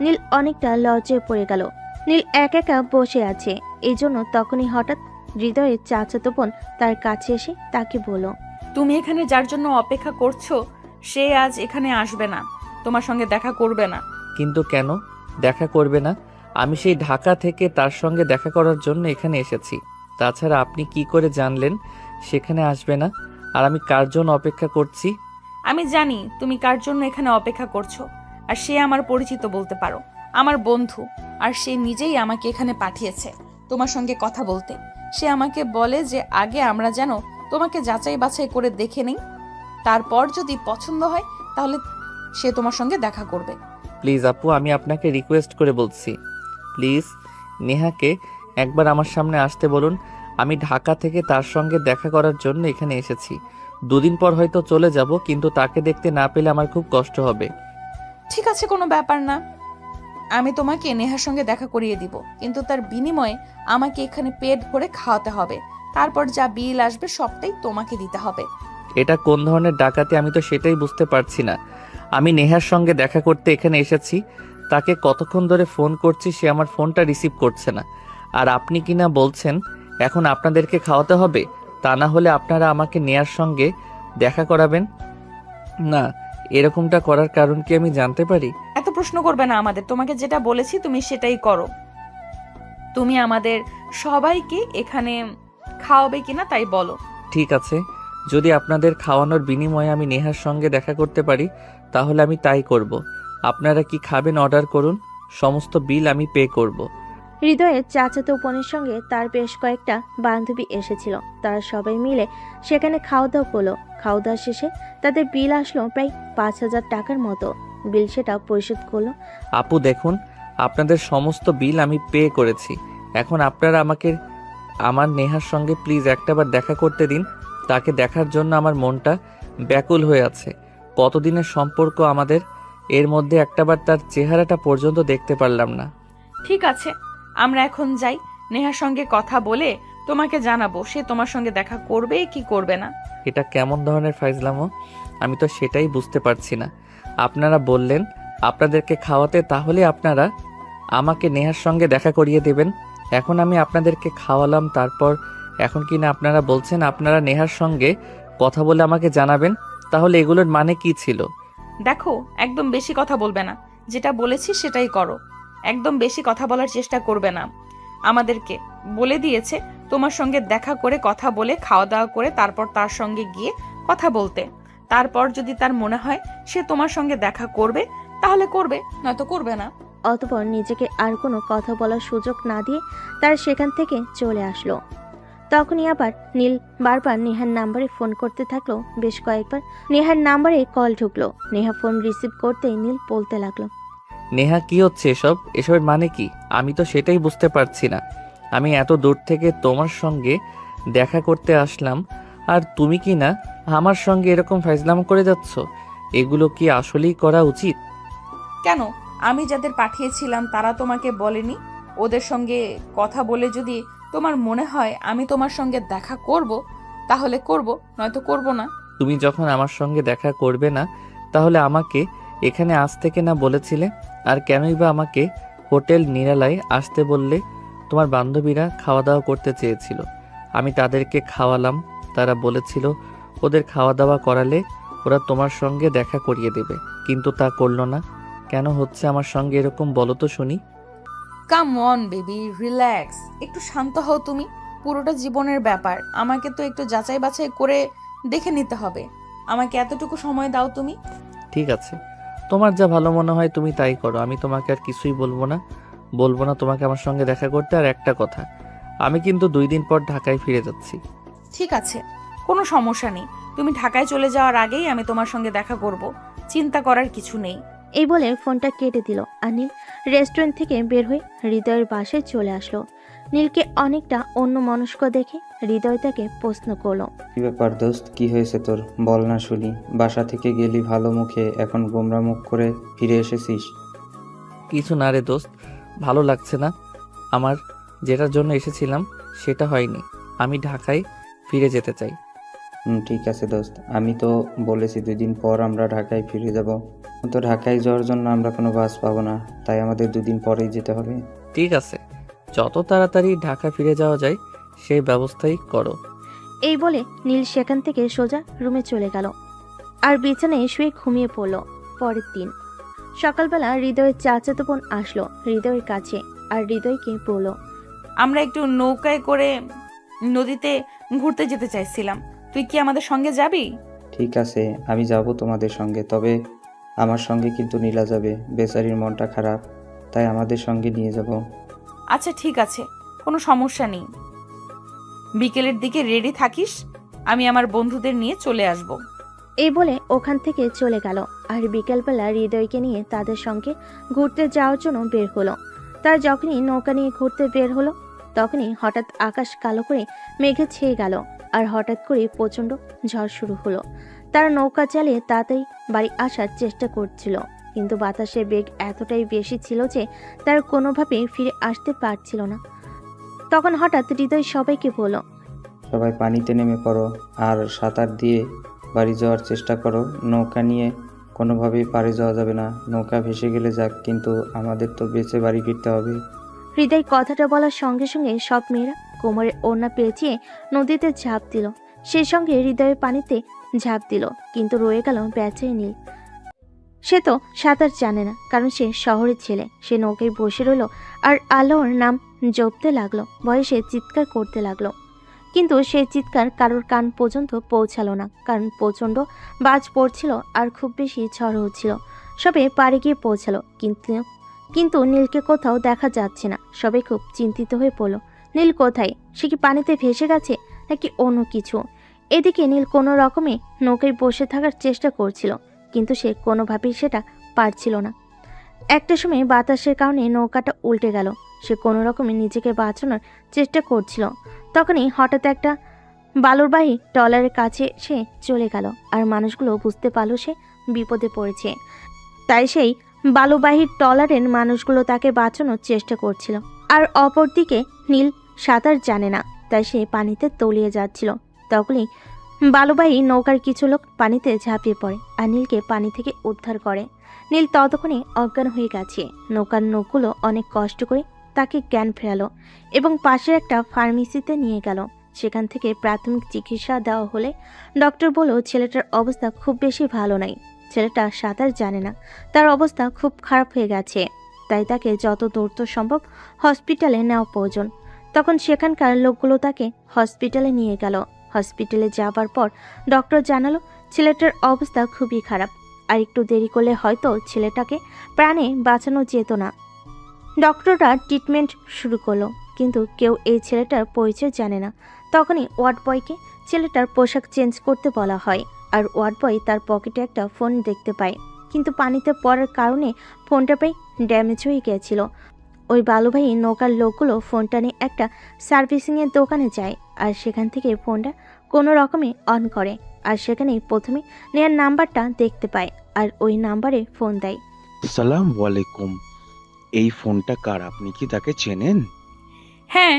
নীল অনেকটা লজ্জায় পড়ে গেল। নীল একা একা বসে আছে, এই জন্য তখনই হঠাৎ হৃদয়ের চাচাতো বোন তার কাছে এসে তাকে বলল, তুমি এখানে যার জন্য অপেক্ষা করছো সে আজ এখানে আসবে না, তোমার সঙ্গে দেখা করবে না। কিন্তু কেন দেখা করবে না? আমি সেই ঢাকা থেকে তার সঙ্গে দেখা করার জন্য এখানে এসেছি। তাছাড়া আপনি কি করে জানলেন সেখানে আসবে না? আর আমি কার জন্য অপেক্ষা করছি? আমি জানি তুমি কার জন্য এখানে অপেক্ষা করছো, আর সে আমার পরিচিত বলতে পারো, আমার বন্ধু। আর সে নিজেই আমাকে এখানে পাঠিয়েছে তোমার সঙ্গে কথা বলতে। সে আমাকে বলে যে আগে আমরা যেন তোমাকে যাচাই বাছাই করে দেখে নেই, তারপর যদি পছন্দ হয় তাহলে সে তোমার সঙ্গে দেখা করবে। প্লিজ আপু, আমি আপনাকে রিকোয়েস্ট করে বলছি, প্লিজ নেহাকে একবার আমার সামনে আসতে বলুন। আমি ঢাকা থেকে তার সঙ্গে দেখা করার জন্য এখানে এসেছি। 2 দিন পর হয়তো চলে যাব, কিন্তু তাকে দেখতে না পেলে আমার খুব কষ্ট হবে। ঠিক আছে, কোনো ব্যাপার না, আমি তোমাকে নেহার সঙ্গে দেখা করিয়ে দিব, কিন্তু তার বিনিময়ে আমাকে এখানে পেট ভরে খাওয়াতে হবে। তারপর যা বিল আসবে সবটাই তোমাকে দিতে হবে। এটা কোন ধরনের ডাকাতি আমি তো সেটাই বুঝতে পারছি না। আমি নেহার সঙ্গে দেখা করতে এখানে এসেছি, তাকে কতক্ষণ ধরে ফোন করছি, সে আমার ফোনটা রিসিভ করছে না। আর আপনি কিনা বলছেন এখন আপনাদেরকে খাওয়াতে হবে, তা না হলে আপনারা আমাকে নেহার সঙ্গে দেখা করাবেন না। এরকমটা করার কারণ কি আমি জানতে পারি? এত প্রশ্ন করবে না আমাদের, তোমাকে যেটা বলেছি তুমি সেটাই করো। তুমি আমাদের সবাইকে এখানে খাওয়াবে কিনা তাই বলো। ঠিক আছে, যদি আপনাদের খাওয়ানোর বিনিময়ে আমি নেহার সঙ্গে দেখা করতে পারি তাহলে আমি তাই করব। আপনারা কি খাবেন অর্ডার করুন, সমস্ত বিল আমি পে করব। হৃদয়ের চাচাতো বোনের সঙ্গে তার বেশ কয়েকটা বান্ধবী এসেছিল। তারা সবাই মিলে সেখানে খাওয়া দাওয়া করলো। খাওয়া দাওয়া শেষে তাদের বিল আসলো প্রায় 5,000 টাকার মতো। বিল সেটা পরিশোধ করলো। আপু দেখুন, আপনাদের সমস্ত বিল আমি পে করেছি। এখন আপনারা আমাকে আমার নেহার সঙ্গে প্লিজ একটাবার দেখা করতে দিন। তাকে দেখার জন্য আমার মনটা ব্যাকুল হয়ে আছে। কতদিনের সম্পর্ক আমাদের, এর মধ্যে একটাবার তার চেহারাটা পর্যন্ত দেখতে পারলাম না। ঠিক আছে, আমরা এখন যাই, নেহার সঙ্গে কথা বলে তোমাকে জানাবো সে তোমার সঙ্গে দেখা করবে কি করবে না। এটা কেমন ধরনের ফাইজলামো, আমি তো সেটাই বুঝতে পারছি না। আপনারা বললেন আপনাদেরকে খাওয়াতে, তাহলে আপনারা আমাকে নেহার সঙ্গে দেখা করিয়ে দেবেন। এখন আমি আপনাদেরকে খাওয়ালাম, তারপর এখন কি না আপনারা বলছেন আপনারা নেহার সঙ্গে কথা বলে আমাকে জানাবেন। তাহলে এগুলোর মানে কি ছিল? দেখো, একদম বেশি কথা বলবে না, যেটা বলেছি সেটাই করো। একদম বেশি কথা বলার চেষ্টা করবে না। আমাদেরকে বলে দিয়েছে তোমার সঙ্গে দেখা করে কথা বলে খাওয়া দাওয়া করে তারপর তার সঙ্গে গিয়ে কথা বলতে। তারপর যদি তার মনে হয় সে তোমার সঙ্গে দেখা করবে তাহলে করবে, নয়তো করবে না। অতঃপর নিজেকে আর কোনো কথা বলার সুযোগ না দিয়ে তার সেখান থেকে চলে আসলো। তখনই আবার নীল বারবার নেহার নাম্বারে ফোন করতে থাকলো। বেশ কয়েকবার নেহার নাম্বারে কল ঢুকলো। নেহা ফোন রিসিভ করতেই নীল বলতে লাগলো, নেহা কি হচ্ছে এসবের মানে কি? আমি তো সেটাই বুঝতে পারছি না। আমি এত দূর থেকে তোমার সঙ্গে দেখা করতে আসলাম, আর তুমি কি না আমার সঙ্গে এরকম ফাইজলামো করে যাচ্ছ? এগুলো কি আসলেই করা উচিত? কেন, আমি যাদের পাঠিয়েছিলাম তারা তোমাকে বলেনি? ওদের সঙ্গে কথা বলে যদি তোমার মনে হয় আমি তোমার সঙ্গে দেখা করব, তাহলে করব, নয়তো করব না। তুমি যখন আমার সঙ্গে দেখা করবে না, তাহলে আমাকে এখানে আসতে কেনা বলেছিলে? আর কেনই বা আমাকে হোটেল নিরালায় আসতে বললে? তোমার বান্ধবীরা খাওয়া দাওয়া করতে চেয়েছিল, আমি তাদেরকে খাওয়ালাম। তারা বলেছিল ওদের খাওয়া দাওয়া করালে ওরা তোমার সঙ্গে দেখা করিয়ে দেবে, কিন্তু তা করলো না। কেন হচ্ছে আমার সঙ্গে এরকম, বলো তো শুনি। কাম অন বেবি, রিল্যাক্স, একটু শান্ত হও তুমি। পুরোটা জীবনের ব্যাপার, আমাকে তো একটু যাচাই বাছাই করে দেখে নিতে হবে। আমাকে এতটুকু সময় দাও তুমি। ঠিক আছে, তোমার যা ভালো মনে হয় তুমি তাই করো, আমি তোমাকে আর কিছুই বলবো না তোমাকে আমার সঙ্গে দেখা করতে। আর একটা কথা, আমি কিন্তু 2 দিন পর ঢাকায় ফিরে যাচ্ছি। ঠিক আছে, কোনো সমস্যা নেই। তুমি ঢাকায় চলে যাওয়ার আগেই আমি তোমার সঙ্গে দেখা করব, চিন্তা করার কিছু নেই। এই বলে ফোনটা কেটে দিল আর নীল রেস্টুরেন্ট থেকে বের হয়ে হৃদয়ের বাসায় চলে আসলো। নীলকে অনেকটা অন্য মনস্ক দেখে হৃদয় তাকে প্রশ্ন করলো, কি ব্যাপার দোস্ত, কি হয়েছে তোর? বল না শুনি। বাসা থেকে গেলি ভালো মুখে, এখন গোমরা মুখ করে ফিরে এসেছিস? কিছু না রে দোস্ত, ভালো লাগছে না আমার। যেটার জন্য এসেছিলাম সেটা হয়নি, আমি ঢাকায় ফিরে যেতে চাই। ঠিক আছে দোস্ত, আমি তো বলেছি 2 দিন পর আমরা ঢাকায় ফিরে যাব। তো ঢাকায় যাওয়ার জন্য আমরা কোনো বাস পাবো না, তাই আমাদের 2 দিন পরেই যেতে হবে। ঠিক আছে, যত তাড়াতাড়ি ঢাকা ফিরে যাওয়া যায় সেই ব্যবস্থাই করো। এই বলে নীল সেখান থেকে সোজা রুমে চলে গেল আর বিছানায় শুয়ে ঘুমিয়ে পড়ল। পরের দিন সকালবেলা হৃদয়ের চাচাতো বোন আসলো হৃদয়ের কাছে আর হৃদয়কে বলল, আমরা একটু নৌকায় করে নদীতে ঘুরতে যেতে চাইছিলাম, তুই কি আমাদের সঙ্গে যাবি? ঠিক আছে, আমি যাব তোমাদের সঙ্গে, তবে আমার সঙ্গে কিন্তু নীলা যাবে। বেচারির মনটা খারাপ, তাই আমাদের সঙ্গে নিয়ে যাব। আচ্ছা ঠিক আছে, কোনো সমস্যা নেই। বিকেলের দিকে রেডি থাকিস, আমি আমার বন্ধুদের নিয়ে চলে আসব। এই বলে ওখান থেকে চলে গেল আর বিকেলবেলা হৃদয়কে নিয়ে তাদের সঙ্গে ঘুরতে যাওয়ার জন্য বের হলো। তার যখনই নৌকা নিয়ে ঘুরতে বের হলো তখনই হঠাৎ আকাশ কালো করে মেঘে ছেয়ে গেল আর হঠাৎ করে প্রচণ্ড ঝড় শুরু হলো। তার নৌকা চালিয়ে তাড়াতাড়ি বাড়ি আসার চেষ্টা করছিল, কিন্তু বাতাসের বেগ এতটাই বেশি ছিল যে তার কোনোভাবেই ফিরে আসতে পারছিল না। তখন হঠাৎ হৃদয় সবাইকে বলল, সবাই পানিতে নেমে পড়ো আর সাঁতার দিয়ে বাড়ি যাওয়ার চেষ্টা করো। নৌকা নিয়ে কোনোভাবেই পাড়ে যাওয়া যাবে না। নৌকা ভেসে গেলে যাক, কিন্তু আমাদের তো বেঁচে বাড়ি ফিরতে হবে। হৃদয় কথাটা বলার সঙ্গে সঙ্গে সব মেয়েরা কোমরের ওড়না পেঁচিয়ে নদীতে ঝাঁপ দিল। সেই সঙ্গে হৃদয়ের পানিতে ঝাঁপ দিল, কিন্তু রয়ে গেল বেচারি নীল। সে তো সাঁতার জানে না, কারণ সে শহরের ছেলে। সে নৌকায় বসে রইল আর আল্লাহর নাম জপতে লাগলো, বয়সে চিৎকার করতে লাগলো। কিন্তু সেই চিৎকার কারোর কান পর্যন্ত পৌঁছালো না, কারণ প্রচণ্ড বাজ পড়ছিল আর খুব বেশি ঝড় হচ্ছিল। সবে পাড়ে গিয়ে পৌঁছালো, কিন্তু নীলকে কোথাও দেখা যাচ্ছে না। সবাই খুব চিন্তিত হয়ে পড়ল, নীল কোথায়? সে কি পানিতে ভেসে গেছে নাকি অন্য কিছু? এদিকে নীল কোনো রকমে নৌকায় বসে থাকার চেষ্টা করছিল, কিন্তু সে কোনোভাবেই সেটা পারছিল না। একটা সময় বাতাসের কারণে নৌকাটা উল্টে গেল। সে কোনো রকমে নিজেকে বাঁচানোর চেষ্টা করছিল। তখনই হঠাৎ একটা বালুরবাহী ট্রলারের কাছে সে চলে গেল আর মানুষগুলো বুঝতে পারল সে বিপদে পড়েছে। তাই সেই বালুবাহী ট্রলারের মানুষগুলো তাকে বাঁচানোর চেষ্টা করছিল। আর অপরদিকে নীল সাঁতার জানে না, তাই সে পানিতে তলিয়ে যাচ্ছিল। তখনই বালুবাহী নৌকার কিছু লোক পানিতে ঝাঁপিয়ে পড়ে আর নীলকে পানি থেকে উদ্ধার করে। নীল ততক্ষণে অজ্ঞান হয়ে গেছে। নৌকার লোকগুলো অনেক কষ্ট করে তাকে জ্ঞান ফেরালো এবং পাশের একটা ফার্মেসিতে নিয়ে গেল। সেখান থেকে প্রাথমিক চিকিৎসা দেওয়া হলে ডক্টর বলল ছেলেটার অবস্থা খুব বেশি ভালো নাই। ছেলেটা সাঁতার জানে না, তার অবস্থা খুব খারাপ হয়ে গেছে, তাই তাকে যত দ্রুত সম্ভব হসপিটালে নেওয়া প্রয়োজন। তখন সেখানকার লোকগুলো তাকে হসপিটালে নিয়ে গেল। হসপিটালে যাবার পর ডক্টর জানালো ছেলেটার অবস্থা খুবই খারাপ, আর একটু দেরি করলে হয়তো ছেলেটাকে প্রাণে বাঁচানো যেত না। ডক্টররা ট্রিটমেন্ট শুরু করলো, কিন্তু কেউ এই ছেলেটার পরিচয় জানে না। তখনই ওয়ার্ড বয়কে ছেলেটার পোশাক চেঞ্জ করতে বলা হয়, আর ওয়ার্ড বয় তার পকেটে একটা ফোন দেখতে পায়, কিন্তু পানিতে পড়ার কারণে ফোনটা প্রায় ড্যামেজ হয়ে গিয়েছিল। ওই বালুভাই নৌকার লোকগুলো ফোনটা নিয়ে একটা সার্ভিসিংয়ের দোকানে যায় আর সেখান থেকে ফোনটা কোনো রকমে অন করে আর সেখানেই প্রথমে নেয়ার নাম্বারটা দেখতে পায় আর ওই নাম্বারে ফোন দেয়। সালাম ওয়ালাইকুম। এই ফোনটা কার? আপনি কি তাকে চেনেন? হ্যাঁ,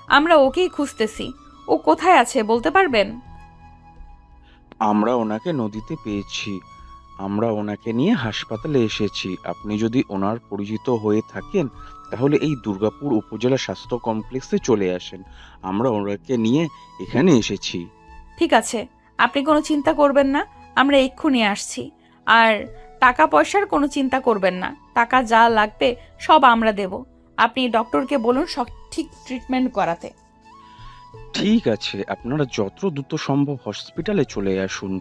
আমরা ওকেই খুঁজতেছি। ও কোথায় আছে বলতে পারবেন? আমরা ওনাকে নদীতে পেয়েছি। আমরা ওনাকে নিয়ে হাসপাতালে এসেছি। আপনি যদি ওনার পরিচিত হয়ে থাকেন তাহলে এই দুর্গাপুর উপজেলা স্বাস্থ্য কমপ্লেক্সে চলে আসেন। আমরা ওনাকে নিয়ে এখানে এসেছি। ঠিক আছে, আপনি কোনো চিন্তা করবেন না, আমরা এক্ষুনি আসছি। আর টাকা পয়সার কোনো চিন্তা করবেন না, টাকা যা লাগবে সব আমরা দেব। আপনি ডক্টরকে বলুন সঠিক ট্রিটমেন্ট করাতে। ঠিক আছে, আপনারা যত দ্রুত সম্ভব হসপিটালে চলে আসুন।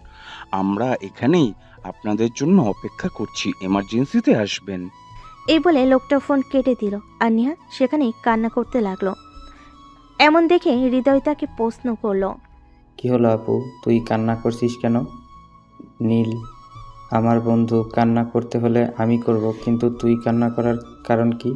আমরা এখানেই আপনাদের জন্য অপেক্ষা করছি। এমার্জেন্সিতে আসবেন। এই বলে লোকটা ফোন কেটে দিল আর নেহা সেখানেই কান্না করতে লাগলো। এমন দেখে হৃদয় তাকে প্রশ্ন করলো। কি হলো আপু, তুই কান্না করছিস কেন? নীল আমার বন্ধু, কান্না করতে হলে আমি করব, কিন্তু তুই কান্না করার কারণ কি?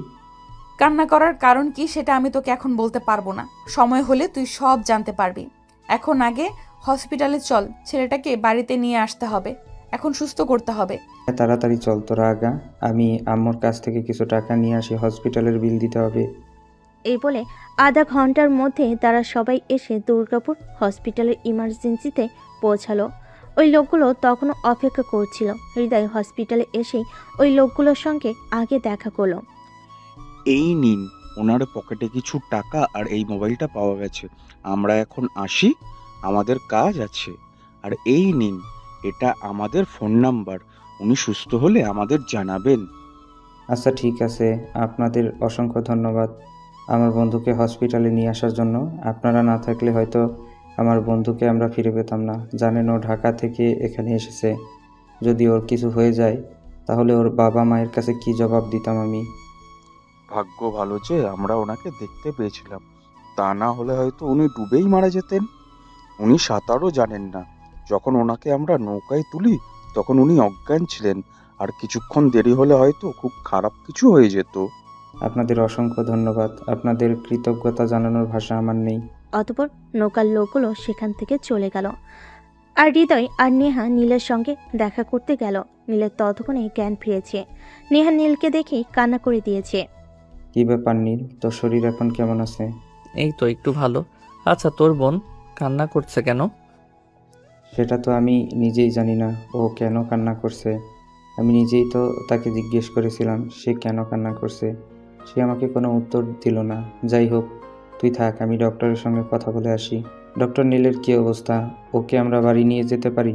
কান্না করার কারণ কি সেটা আমি তোকে এখন বলতে পারবো না, সময় হলে তুই সব জানতে পারবি। এখন আগে হসপিটালে চল, ছেলেটাকে বাড়িতে নিয়ে আসতে হবে, এখন সুস্থ করতে হবে। তাড়াতাড়ি চল তোরা আগা, আমি আম্মুর কাছ থেকে কিছু টাকা নিয়ে আসি, হসপিটালের বিল দিতে হবে। এই বলে আধা ঘন্টার মধ্যে তারা সবাই এসে দুর্গাপুর হসপিটালের ইমার্জেন্সিতে পৌঁছালো। ওই লোকগুলো তখনও অপেক্ষা করছিল। হৃদয় হসপিটালে এসেই ওই লোকগুলোর সঙ্গে আগে দেখা করলো। এই নিন, ওনার পকেটে কিছু টাকা আর এই মোবাইলটা পাওয়া গেছে। আমরা এখন আসি, আমাদের কাজ আছে। আর এই নিন, এটা আমাদের ফোন নাম্বার। উনি সুস্থ হলে আমাদের জানাবেন। আচ্ছা ঠিক আছে, আপনাদের অসংখ্য ধন্যবাদ আমার বন্ধুকে হসপিটালে নিয়ে আসার জন্য। আপনারা না থাকলে হয়তো আমার বন্ধুকে আমরা ফিরে পেতাম না। জানেন ও ঢাকা থেকে এখানে এসেছে, যদি ওর কিছু হয়ে যায় তাহলে ওর বাবা মায়ের কাছে কি জবাব দিতাম আমি। ভাগ্য ভালো যে আমরা ওনাকে দেখতে পেয়েছিলাম, তা না হলে হয়তো উনি ডুবেই মারা যেতেন। উনি সাঁতারও জানেন না। যখন ওনাকে আমরা নৌকায় তুলি তখন উনি অজ্ঞান ছিলেন, আর কিছুক্ষণ দেরি হলে হয়তো খুব খারাপ কিছু হয়ে যেত। আপনাদের অসংখ্য ধন্যবাদ, আপনাদের কৃতজ্ঞতা জানানোর ভাষা আমার নেই। অতঃপর নৌকার লোকগুলো সেখান থেকে চলে গেল আর হৃদয় আর নেহা নীলের সঙ্গে দেখা করতে গেল। নীলের ততক্ষণে জ্ঞান ফিরেছে। নেহা নীলকে দেখে কান্না করে দিয়েছে। কি ব্যাপার নীল, তোর শরীর এখন কেমন আছে? এই তো একটু ভালো। আচ্ছা, তোর বোন কান্না করছে কেন? সেটা তো আমি নিজেই জানি না ও কেন কান্না করছে। আমি নিজেই তো তাকে জিজ্ঞেস করেছিলাম সে কেন কান্না করছে, সে আমাকে কোনো উত্তর দিল না। যাই হোক, তুই থাক, আমি ডক্টরের সঙ্গে কথা বলে আসি। ডক্টর নীলের কী অবস্থা? ওকে আমরা বাড়ি নিয়ে যেতে পারি?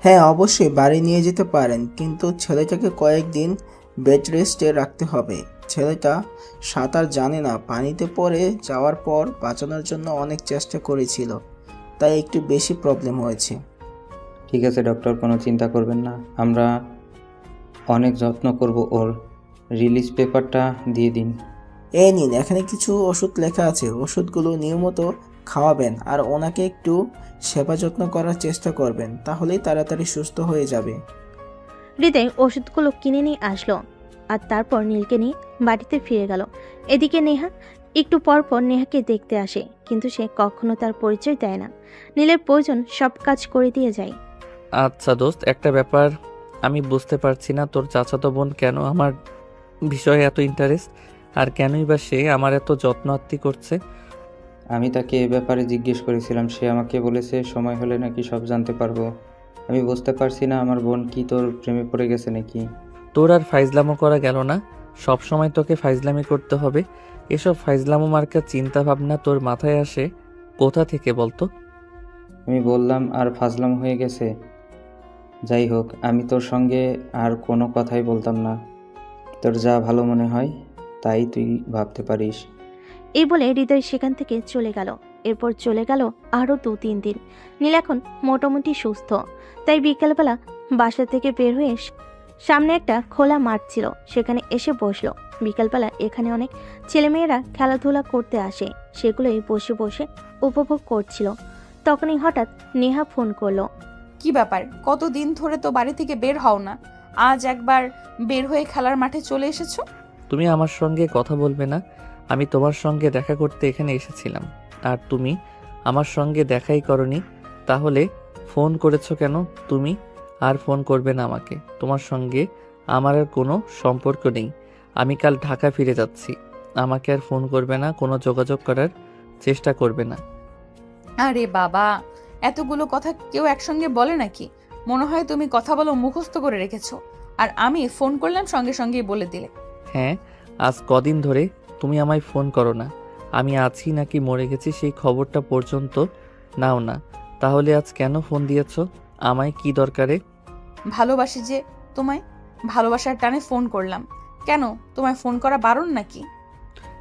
হ্যাঁ, অবশ্যই বাড়ি নিয়ে যেতে পারেন, কিন্তু ছেলেটাকে কয়েকদিন বেড রেস্টে রাখতে হবে। ছেলেটা সাঁতার জানে না, পানিতে পড়ে যাওয়ার পর বাঁচানোর জন্য অনেক চেষ্টা করেছিল, তাই একটু বেশি প্রবলেম হয়েছে। ঠিক আছে ডক্টর, কোনো চিন্তা করবেন না, আমরা অনেক যত্ন করব ওর। রিলিজ পেপারটা দিয়ে দিন। এই নিন, এখানে কিছু ওষুধ লেখা আছে, ওষুধগুলো নিয়মিত খাওয়াবেন আর ওনাকে একটু সেবা যত্ন করার চেষ্টা করবেন, তাহলেই তাড়াতাড়ি সুস্থ হয়ে যাবে। হৃদয় ওষুধগুলো কিনে নিয়ে আসলো আর তারপর নীলকে নিয়ে বাড়িতে ফিরে গেল। এদিকে নেহা একটু পর পর নেহাকে দেখতে আসে, কিন্তু সে কখনো তার পরিচয় দেয় না। নীলের প্রয়োজন সব কাজ করে দিয়ে যায়। আচ্ছা দোস্ত, একটা ব্যাপার আমি বুঝতে পারছি না, তোর চাচাতো বোন কেন আমার বিষয়ে এত ইন্টারেস্ট, আর কেনই বা সে আমার এত যত্ন আত্তি করছে? আমি তাকে এ ব্যাপারে জিজ্ঞেস করেছিলাম, সে আমাকে বলেছে সময় হলে নাকি সব জানতে পারবো। আমি বুঝতে পারছি না আমার বোন কি তোর প্রেমে পড়ে গেছে নাকি? তোর আর ফাইজলামো করা গেল না? সব সময় তোকে ফাইজলামি করতে হবে? এসব ফাইজলামো মার্কা চিন্তা ভাবনা তোর মাথায় আসে কোথা থেকে বলতো? আমি বললাম আর ফাজলাম হয়ে গেছে। যাই হোক, আমি তোর সঙ্গে আর কোনো কথাই বলতাম না। তোর যা ভালো মনে হয় তাই তুই ভাবতে পারিস। এই বলে হৃদয় সেখান থেকে চলে গেল। এরপর চলে গেল আরও 2-3 দিন। নীল এখন মোটামুটি সুস্থ, তাই বিকেলবেলা বাসা থেকে বের হয়ে সামনে একটা খোলা মাঠ ছিল, সেখানে এসে বসলো। বিকেলবেলা এখানে অনেক ছেলেমেয়েরা খেলাধুলা করতে আসে, সেগুলোই বসে বসে উপভোগ করছিল। তখনই হঠাৎ নেহা ফোন করলো। কি ব্যাপার, কতদিন ধরে তো বাড়ি থেকে বের হও না, আজ একবার বের হয়ে খেলার মাঠে চলে এসেছো? তুমি আমার সঙ্গে কথা বলবে না? আমি তোমার সঙ্গে দেখা করতে এখানে এসেছিলাম, আর তুমি আমার সঙ্গে দেখাই করনি। তাহলে ফোন করেছো কেন তুমি? আর ফোন করবে না আমাকে। তোমার সঙ্গে আমার আর কোনো সম্পর্ক নেই। আমি কাল ঢাকা ফিরে যাচ্ছি। আমাকে আর ফোন করবে না, কোনো যোগাযোগ করার চেষ্টা করবে না। আরে বাবা, এতগুলো কথা কেউ একসঙ্গে বলে নাকি? মনে হয় তুমি কথা বলো মুখস্থ করে রেখেছো, আর আমি ফোন করলাম সঙ্গে সঙ্গেই বলে দিলে। হ্যাঁ, আজ কদিন ধরে তুমি আমায় ফোন করো না। আমি আছি নাকি মরে গেছি সেই খবরটা পর্যন্ত নাও না। তাহলে আজ কেন ফোন দিয়েছো? আমায় কি দরকারে? ভালোবাসি যে তোমায়, ভালোবাসার টানে ফোন করলাম। কেন, তোমায় ফোন করা বারণ নাকি?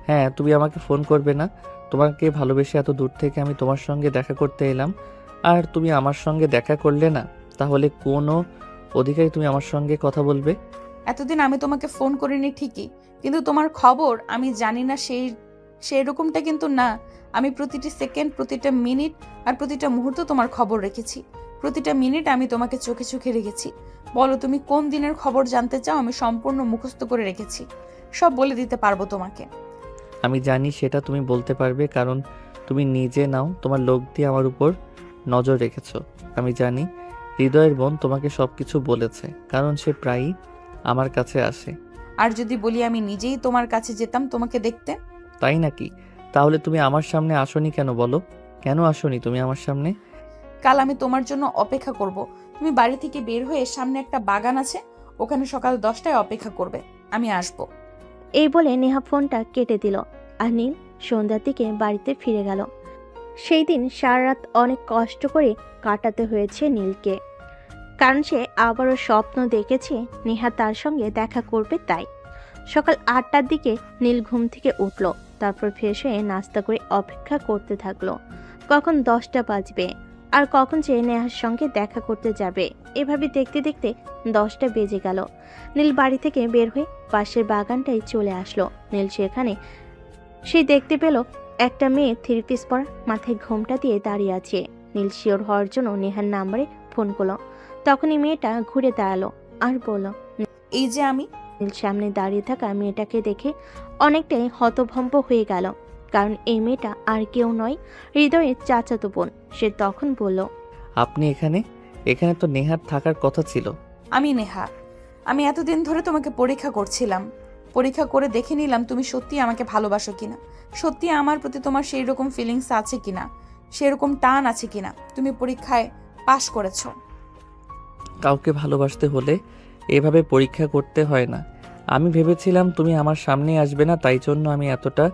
হ্যাঁ, তুমি আমাকে ফোন করবে না? তোমাকে ভালোবেসে এত দূর থেকে আমি তোমার সঙ্গে দেখা করতে এলাম, আর তুমি আমার সঙ্গে দেখা করলে না। তাহলে কোনো অধিকারী তুমি আমার সঙ্গে কথা বলবে? এতদিন আমি তোমাকে ফোন করিনি ঠিকই, কিন্তু তোমার খবর আমি জানি না সেই রকমটা কিন্তু না। আমি প্রতিটি সেকেন্ড, প্রতিটা মিনিট আর প্রতিটা মুহূর্ত তোমার খবর রেখেছি। প্রতিটা মিনিট আমি তোমাকে চোখে চোখে রেখেছি। বলো তুমি কোন দিনের খবর জানতে চাও? আমি সম্পূর্ণ মুখস্থ করে রেখেছি, সব বলে দিতে পারবো তোমাকে। আমি জানি সেটা তুমি বলতে পারবে, কারণ তুমি নিজে নাও তোমার লোক দিয়ে আমার উপর নজর রেখেছো। আমি জানি হৃদয়ের বোন তোমাকে সবকিছু বলেছে, কারণ সে প্রায়ই আমার কাছে আসে। আর যদি বলি আমি নিজেই তোমার কাছে যেতাম তোমাকে দেখতে? তাই নাকি? তাহলে তুমি আমার সামনে আসোনি কেন বলো? কেন আসোনি তুমি আমার সামনে? কাল আমি তোমার জন্য অপেক্ষা করব। তুমি বাড়ি থেকে বের হয়ে সামনে একটা বাগান আছে, ওখানে সকাল 10টায় অপেক্ষা করবে, আমি আসবো। এই বলে নেহা ফোনটা কেটে দিল আর নীল সন্ধ্যার দিকে বাড়িতে ফিরে গেল। সেই দিন সারা রাত অনেক কষ্ট করে কাটাতে হয়েছে নীলকে, কারণ সে আবারও স্বপ্ন দেখেছে নেহা তার সঙ্গে দেখা করবে। তাই সকাল 8টার দিকে নীল ঘুম থেকে উঠল, তারপর ফ্রেশ হয়ে নাস্তা করে অপেক্ষা করতে থাকলো কখন 10টা বাজবে আর কখন সে নেহার সঙ্গে দেখা করতে যাবে। এভাবে দেখতে দেখতে 10টা বেজে গেল। নীল বাড়ি থেকে বের হয়ে পাশের বাগানটায় চলে আসলো। নীল সেখানে সে দেখতে পেল একটা মেয়ে 3 পিস পরা, মাথায় ঘোমটা দিয়ে দাঁড়িয়ে আছে। নীল শিওর হওয়ার জন্য নেহার নাম্বারে ফোন করলো। তখনই মেয়েটা ঘুরে দাঁড়ালো আর বলল, এই যে আমি। নীল সামনে দাঁড়িয়ে থাকা মেয়েটাকে দেখে অনেকটাই হতভম্ব হয়ে গেল, কারণ এই মেয়েটা আর কেউ নয়, হৃদয়ের চাচাতো বোন। সে তখন বলল, আপনি এখানে? এখানে তো নেহার থাকার কথা ছিল। আমি নেহা। আমি এতদিন ধরে তোমাকে পরীক্ষা করছিলাম। পরীক্ষা করে দেখে নিলাম তুমি সত্যি আমাকে ভালোবাসো কিনা, সত্যি আমার প্রতি তোমার সেই রকম ফিলিংস আছে কিনা, সেরকম টান আছে কিনা। তুমি পরীক্ষায় পাশ করেছো। কাউকে ভালোবাসতে হলে এভাবে পরীক্ষা করতে হয় না। আমি ভেবেছিলাম তুমি আমার সামনে আসবে না, তাই জন্য আমি এতটা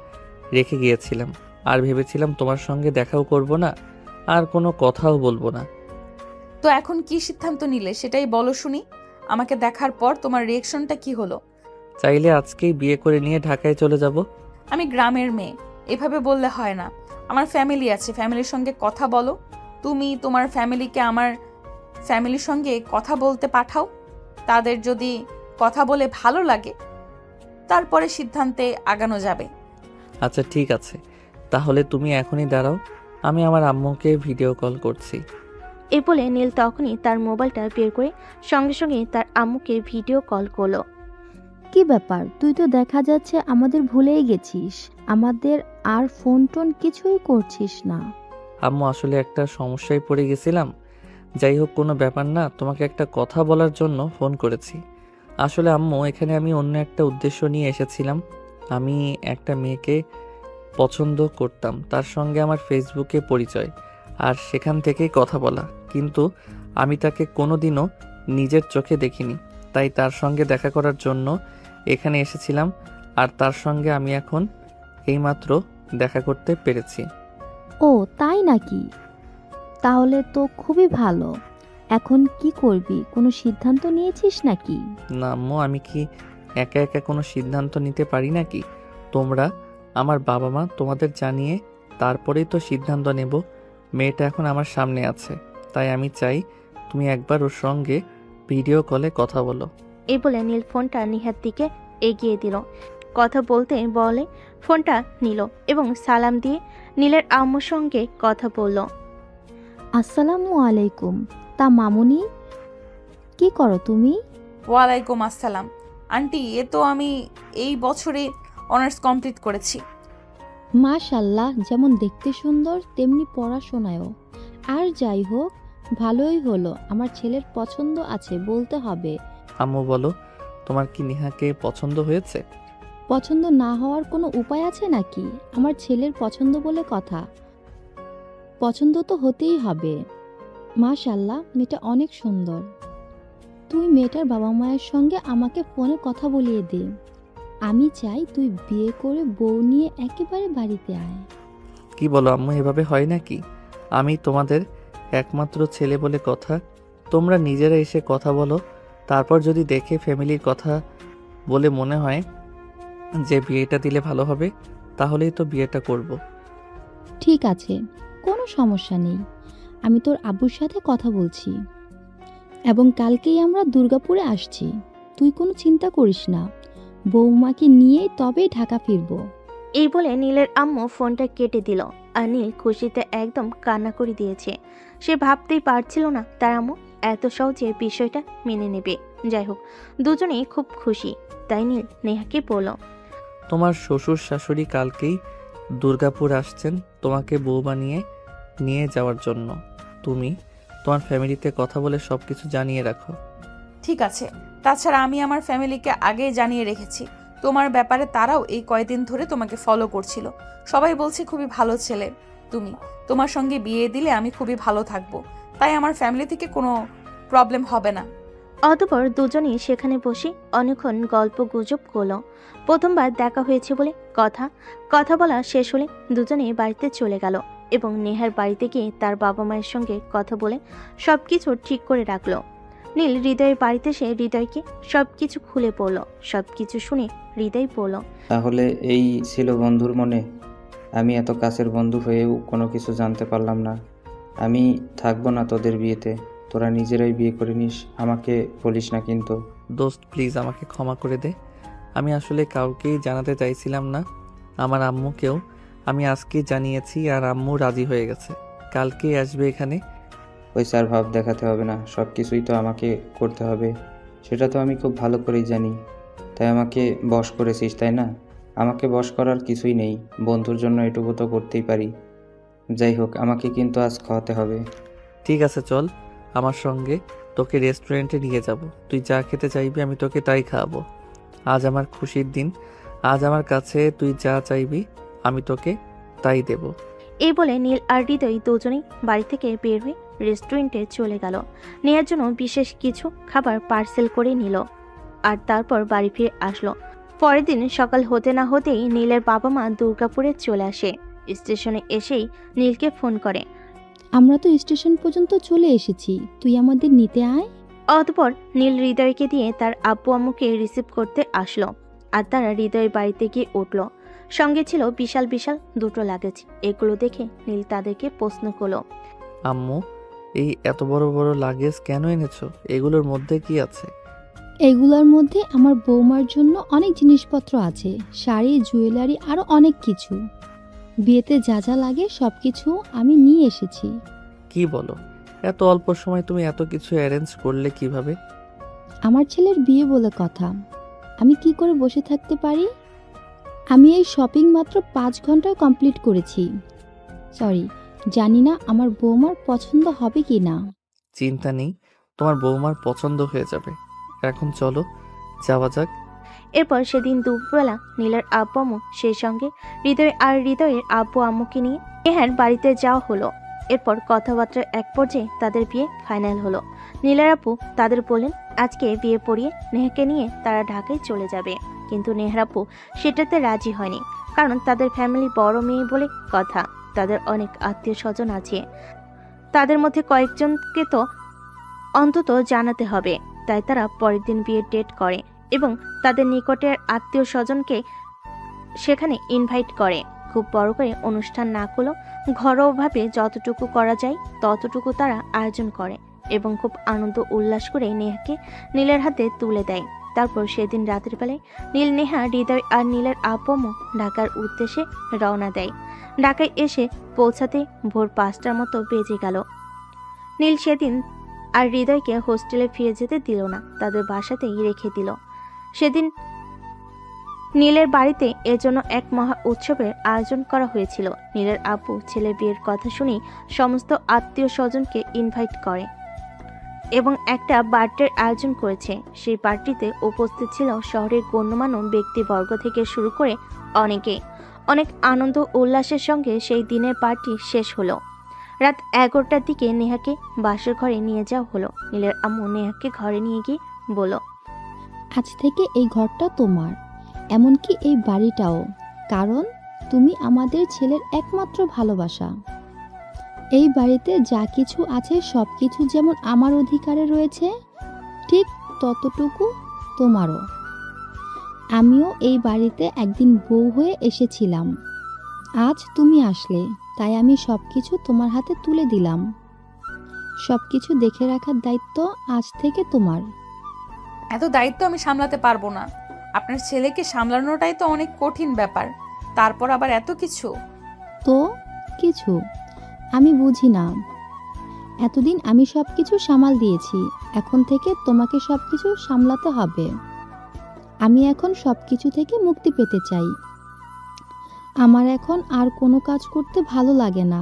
রেখে গিয়েছিলাম। আর ভেবেছিলাম তোমার সঙ্গে দেখাও করব না, আর কোনো কথাও বলবো না। তো এখন কি সিদ্ধান্ত নিলে সেটাই বলো শুনি। আমাকে দেখার পর তোমার রিয়েকশনটা কি হলো? চাইলে আজকেই বিয়ে করে নিয়ে ঢাকায় চলে যাব। আমি গ্রামের মেয়ে, এভাবে বললে হয় না। আমার ফ্যামিলি আছে, ফ্যামিলির সঙ্গে কথা বলো। তুমি তোমার ফ্যামিলিকে আমার ফ্যামিলির সঙ্গে কথা বলতে পাঠাও। তাদের যদি কথা বলে ভালো লাগে তারপরে সিদ্ধান্তে আগানো যাবে। আচ্ছা ঠিক আছে, তাহলে তুমি এখনই দাঁড়াও, আমি আমার আম্মুকে ভিডিও কল করছি। এ বলে নীল তখনই তার মোবাইলটা বের করে সঙ্গে সঙ্গে তার আম্মুকে ভিডিও কল করলো। কি ব্যাপার, তুই তো দেখা যাচ্ছে আমাদের ভুলেই গেছিস, আমাদের আর ফোন টোন কিছুই করছিস না। আম্মু আসলে একটা সমস্যায় পড়ে গেছিলাম। যাই হোক, কোনো ব্যাপার না, তোমাকে একটা কথা বলার জন্য ফোন করেছি। আসলে আম্মু, এখানে আমি অন্য একটা উদ্দেশ্য নিয়ে এসেছিলাম। আমি একটা মেয়েকে পছন্দ করতাম, তার সঙ্গে আমার ফেসবুকে পরিচয়, আর সেখান থেকেই কথা বলা, কিন্তু আমি তাকে কোনোদিনও নিজের চোখে দেখিনি। তাই তার সঙ্গে দেখা করার জন্য এখানে এসেছিলাম, আর তার সঙ্গে আমি এখন এইমাত্র দেখা করতে পেরেছি। ও তাই নাকি? তাহলে তো খুবই ভালো। এখন কি করবি, কোনো সিদ্ধান্ত নিয়েছিস নাকি? না আম্মু, আমি কি একা একা কোনো সিদ্ধান্ত নিতে পারি নাকি? তোমরা আমার বাবা মা, তোমাদের জানিয়ে তারপরেই তো সিদ্ধান্ত নেব। মেয়েটা এখন আমার সামনে আছে, তাই আমি চাই তুমি একবার ওর সঙ্গে ভিডিও কলে কথা বলো। এই বলে নীল ফোনটা নিহার দিকে এগিয়ে দিল। কথা বলতে বলে ফোনটা নিল এবং সালাম দিয়ে নীলের আম্মুর সঙ্গে কথা বলল। আসসালামু আলাইকুম। তা মামুনি, কি করো তুমি? ওয়ালাইকুম আসসালাম। আন্টি এ তো আমি এই বছরে অনার্স কমপ্লিট করেছি। মাশাল্লাহ, যেমন দেখতে সুন্দর তেমনি পড়াশোনায়ও। আর যাই হোক, ভালোই হলো, আমার ছেলের পছন্দ আছে বলতে হবে। আম্মু বলো, তোমার কি নেহাকে পছন্দ হয়েছে? পছন্দ না হওয়ার কোনো উপায় আছে নাকি? আমার ছেলের পছন্দ বলে কথা, পছন্দ তো হতেই হবে। মাশাল্লাহ, মেয়েটা অনেক সুন্দর। তুই মেয়েটার বাবা মায়ের সঙ্গে আমাকে ফোনে কথা বলিয়ে দে। আমি চাই তুই বিয়ে করে বউ নিয়ে একেবারে বাড়িতে আয়। কি বলো আম্মু, এভাবে হয় নাকি? আমি তোমাদের একমাত্র ছেলে বলে কথা, তোমরা নিজেরা এসে কথা বলো, তারপর যদি দেখে ফ্যামিলির কথা বলে মনে হয় যে বিয়েটা দিলে ভালো হবে, তাহলেই তো বিয়েটা করব। ঠিক আছে, কোনো সমস্যা নেই। আমি তোর আব্বুর সাথে কথা বলছি এবং কালকেই আমরা দুর্গাপুরে আসছি। তুই কোনো চিন্তা করিস না, বৌমাকে নিয়েই তবেই ঢাকা ফিরবো। এই বলে নীলের আম্মু ফোনটা কেটে দিল। আর নীল খুশিতে একদম কান্না করে দিয়েছে। সে ভাবতেই পারছিল না তার আম্মু এত সহজে বিষয়টা মেনে নেবে। যাই হোক, দুজনেই খুব খুশি। তাই নীল নেহাকে বলল, তোমার শ্বশুর শাশুড়ি কালকেই দুর্গাপুর আসছেন তোমাকে বউ বানিয়ে নিয়ে যাওয়ার জন্য। তুমি তোমার ফ্যামিলিতে কথা বলে সব কিছু জানিয়ে রাখো। ঠিক আছে, তাছাড়া আমি আমার ফ্যামিলিকে আগেই জানিয়ে রেখেছি তোমার ব্যাপারে। তারাও এই কয়েকদিন ধরে তোমাকে ফলো করছিল। সবাই বলছে খুবই ভালো ছেলে তুমি, তোমার সঙ্গে বিয়ে দিলে আমি খুবই ভালো থাকবো, তাই আমার ফ্যামিলি থেকে কোনো প্রবলেম হবে না। অতঃপর দুজনেই সেখানে বসে অনেকক্ষণ গল্প গুজব করলো। প্রথমবার দেখা হয়েছে বলে কথা বলা শেষ হলে দুজনেই বাড়িতে চলে গেল এবং নেহার বাড়িতে গিয়ে তার বাবা মায়ের সঙ্গে কথা বলে সবকিছু ঠিক করে রাখলো। নীল হৃদয়ের বাড়িতে এসে হৃদয়কে সবকিছু খুলে পড়ল। সবকিছু শুনে হৃদয় বলল, তাহলে এই ছিল বন্ধুর মনে? আমি এত কাছের বন্ধু হয়েও কোনো কিছু জানতে পারলাম না। আমি থাকবো না তোদের বিয়েতে, তোরা নিজেরাই বিয়ে করে নিস, আমাকে বলিস না কিন্তু। দোস্ত প্লিজ আমাকে ক্ষমা করে দে, আমি আসলে কাউকেই জানাতে চাইছিলাম না। আমার আম্মুকেও আমি আজকে জানিয়েছি আর আম্মু রাজি হয়ে গেছে, কালকেই আসবে এখানে। ওই স্যার ভাব দেখাতে হবে না, সব কিছুই তো আমাকে করতে হবে, সেটা তো আমি খুব ভালো করেই জানি। তাই আমাকে বশ করেছিস, তাই না? আমাকে বশ করার কিছুই নেই, বন্ধুর জন্য এটুকু তো করতেই পারি। যাই হোক, আমাকে কিন্তু আজ খাওয়াতে হবে। ঠিক আছে চল আমার সঙ্গে, তোকে রেস্টুরেন্টে নিয়ে যাব, তুই যা খেতে চাইবি আমি তোকে তাই খাওয়াবো। আজ আমার খুশির দিন, আজ আমার কাছে তুই যা চাইবি আমি তোকে তাই দেব। এই বলে নীল আর হৃদয় দুজনেই বাড়ি থেকে বের হয়ে রেস্টুরেন্টে চলে গেল। নেয়ার জন্য বিশেষ কিছু খাবার পার্সেল করে নিল আর তারপর বাড়ি ফিরে আসলো। পরের দিন সকাল হতে না হতেই নীলের বাবা মা দুর্গাপুরে চলে আসে। স্টেশনে এসেই নীলকে ফোন করে। আমরা তো স্টেশন পর্যন্ত চলে এসেছি, তুই আমাদের নিতে আয়। অতঃপর নীল হৃদয়কে দিয়ে তার আব্বু আম্মুকে রিসিভ করতে আসলো আর তারা হৃদয়ের বাড়িতে গিয়ে উঠল। সঙ্গে ছিল বিশাল বিশাল দুটো লাগেজ। এগুলো দেখে নীল তাদেরকে প্রশ্ন করলো, আম্মু এই এত বড় বড় লাগেজ কেন এনেছো? এগুলোর মধ্যে কি আছে? এগুলোর মধ্যে আমার বৌমার জন্য অনেক জিনিসপত্র আছে, শাড়ি, জুয়েলারি, আরো অনেক কিছু। বিয়েতে যা যা লাগে সবকিছু আমি নিয়ে এসেছি। কি বলো, এত অল্প সময় তুমি এত কিছু অ্যারেঞ্জ করলে কিভাবে? আমার ছেলের বিয়ে বলে কথা, আমি কি করে বসে থাকতে পারি? আমি এই শপিং মাত্র 5 ঘন্টায় কমপ্লিট করেছি। সরি, জানি না আমার বৌমার পছন্দ হবে কি না। চিন্তা নেই, তোমার বৌমার পছন্দ হয়ে যাবে। এখন চলো যাওয়া যাক। এরপর সেদিন দুপুরবেলা নীলের আব্বু আম্মু সেই সঙ্গে হৃদয়ের আব্বু আম্মুকে নিয়ে নেহার বাড়িতে যাওয়া হলো। এরপর কথাবার্তার এক পর্যায়ে তাদের বিয়ে ফাইনাল হলো। নীলের আব্বু তাদের বলেন আজকে বিয়ে পড়িয়ে নেহাকে নিয়ে তারা ঢাকায় চলে যাবে। কিন্তু নেহার আব্বু সেটাতে রাজি হয়নি, কারণ তাদের ফ্যামিলি বড় মেয়ে বলে কথা, তাদের অনেক আত্মীয় স্বজন আছে, তাদের মধ্যে কয়েকজনকে তো অন্তত জানাতে হবে। তাই তারা পরের দিন বিয়ের ডেট করে এবং তাদের নিকটের আত্মীয় স্বজনকে সেখানে ইনভাইট করে। খুব বড় করে অনুষ্ঠান না করলেও ঘরোয়াভাবে যতটুকু করা যায় ততটুকু তারা আয়োজন করে এবং খুব আনন্দ উল্লাস করে নেহাকে নীলের হাতে তুলে দেয়। তারপর সেদিন রাতের বেলায় নীল, নেহা, হৃদয় আর নীলের আব্বু আম্মু ঢাকার উদ্দেশ্যে রওনা দেয়। ঢাকায় এসে পৌঁছাতে ভোর 5টার মতো বেজে গেল। নীল সেদিন আর হৃদয়কে হোস্টেলে ফিরে যেতে দিল না, তাদের বাসাতেই রেখে দিল। সেদিন নীলের বাড়িতে এজন্য এক মহা উৎসবের আয়োজন করা হয়েছিল। নীলের আব্বু ছেলের বিয়ের কথা শুনে সমস্ত আত্মীয় স্বজনকে ইনভাইট করে এবং একটা বার্থডের আয়োজন করেছে। সেই পার্টিতে উপস্থিত ছিল শহরের গণ্যমান্য ব্যক্তিবর্গ থেকে শুরু করে অনেকে। অনেক আনন্দ উল্লাসের সঙ্গে সেই দিনের পার্টি শেষ হলো। রাত 11টার দিকে নেহাকে বাসর ঘরে নিয়ে যাওয়া হলো। নীলের আম্মু নেহাকে ঘরে নিয়ে গিয়ে বলল, আজ থেকে এই ঘরটা তোমার, এমনকি এই বাড়িটাও, কারণ তুমি আমাদের ছেলের একমাত্র ভালোবাসা। এই বাড়িতে যা কিছু আছে সব কিছু যেমন আমার অধিকারে রয়েছে, ঠিক ততটুকু তোমারও। আমিও এই বাড়িতে একদিন বউ হয়ে এসেছিলাম, আজ তুমি আসলে, তাই আমি সব কিছু তোমার হাতে তুলে দিলাম। সব কিছু দেখে রাখার দায়িত্ব আজ থেকে তোমার। এত দায়িত্ব আমি সামলাতে পারবো না। আপনার ছেলেকে সামলানোটাই তো অনেক কঠিন ব্যাপার, তারপর আবার এত কিছু। তো কিছু আমি বুঝি না। এতদিন আমি সব কিছু সামাল দিয়েছি, এখন থেকে তোমাকে সব কিছু সামলাতে হবে। আমি এখন সব কিছু থেকে মুক্তি পেতে চাই। আমার এখন আর কোনো কাজ করতে ভালো লাগে না।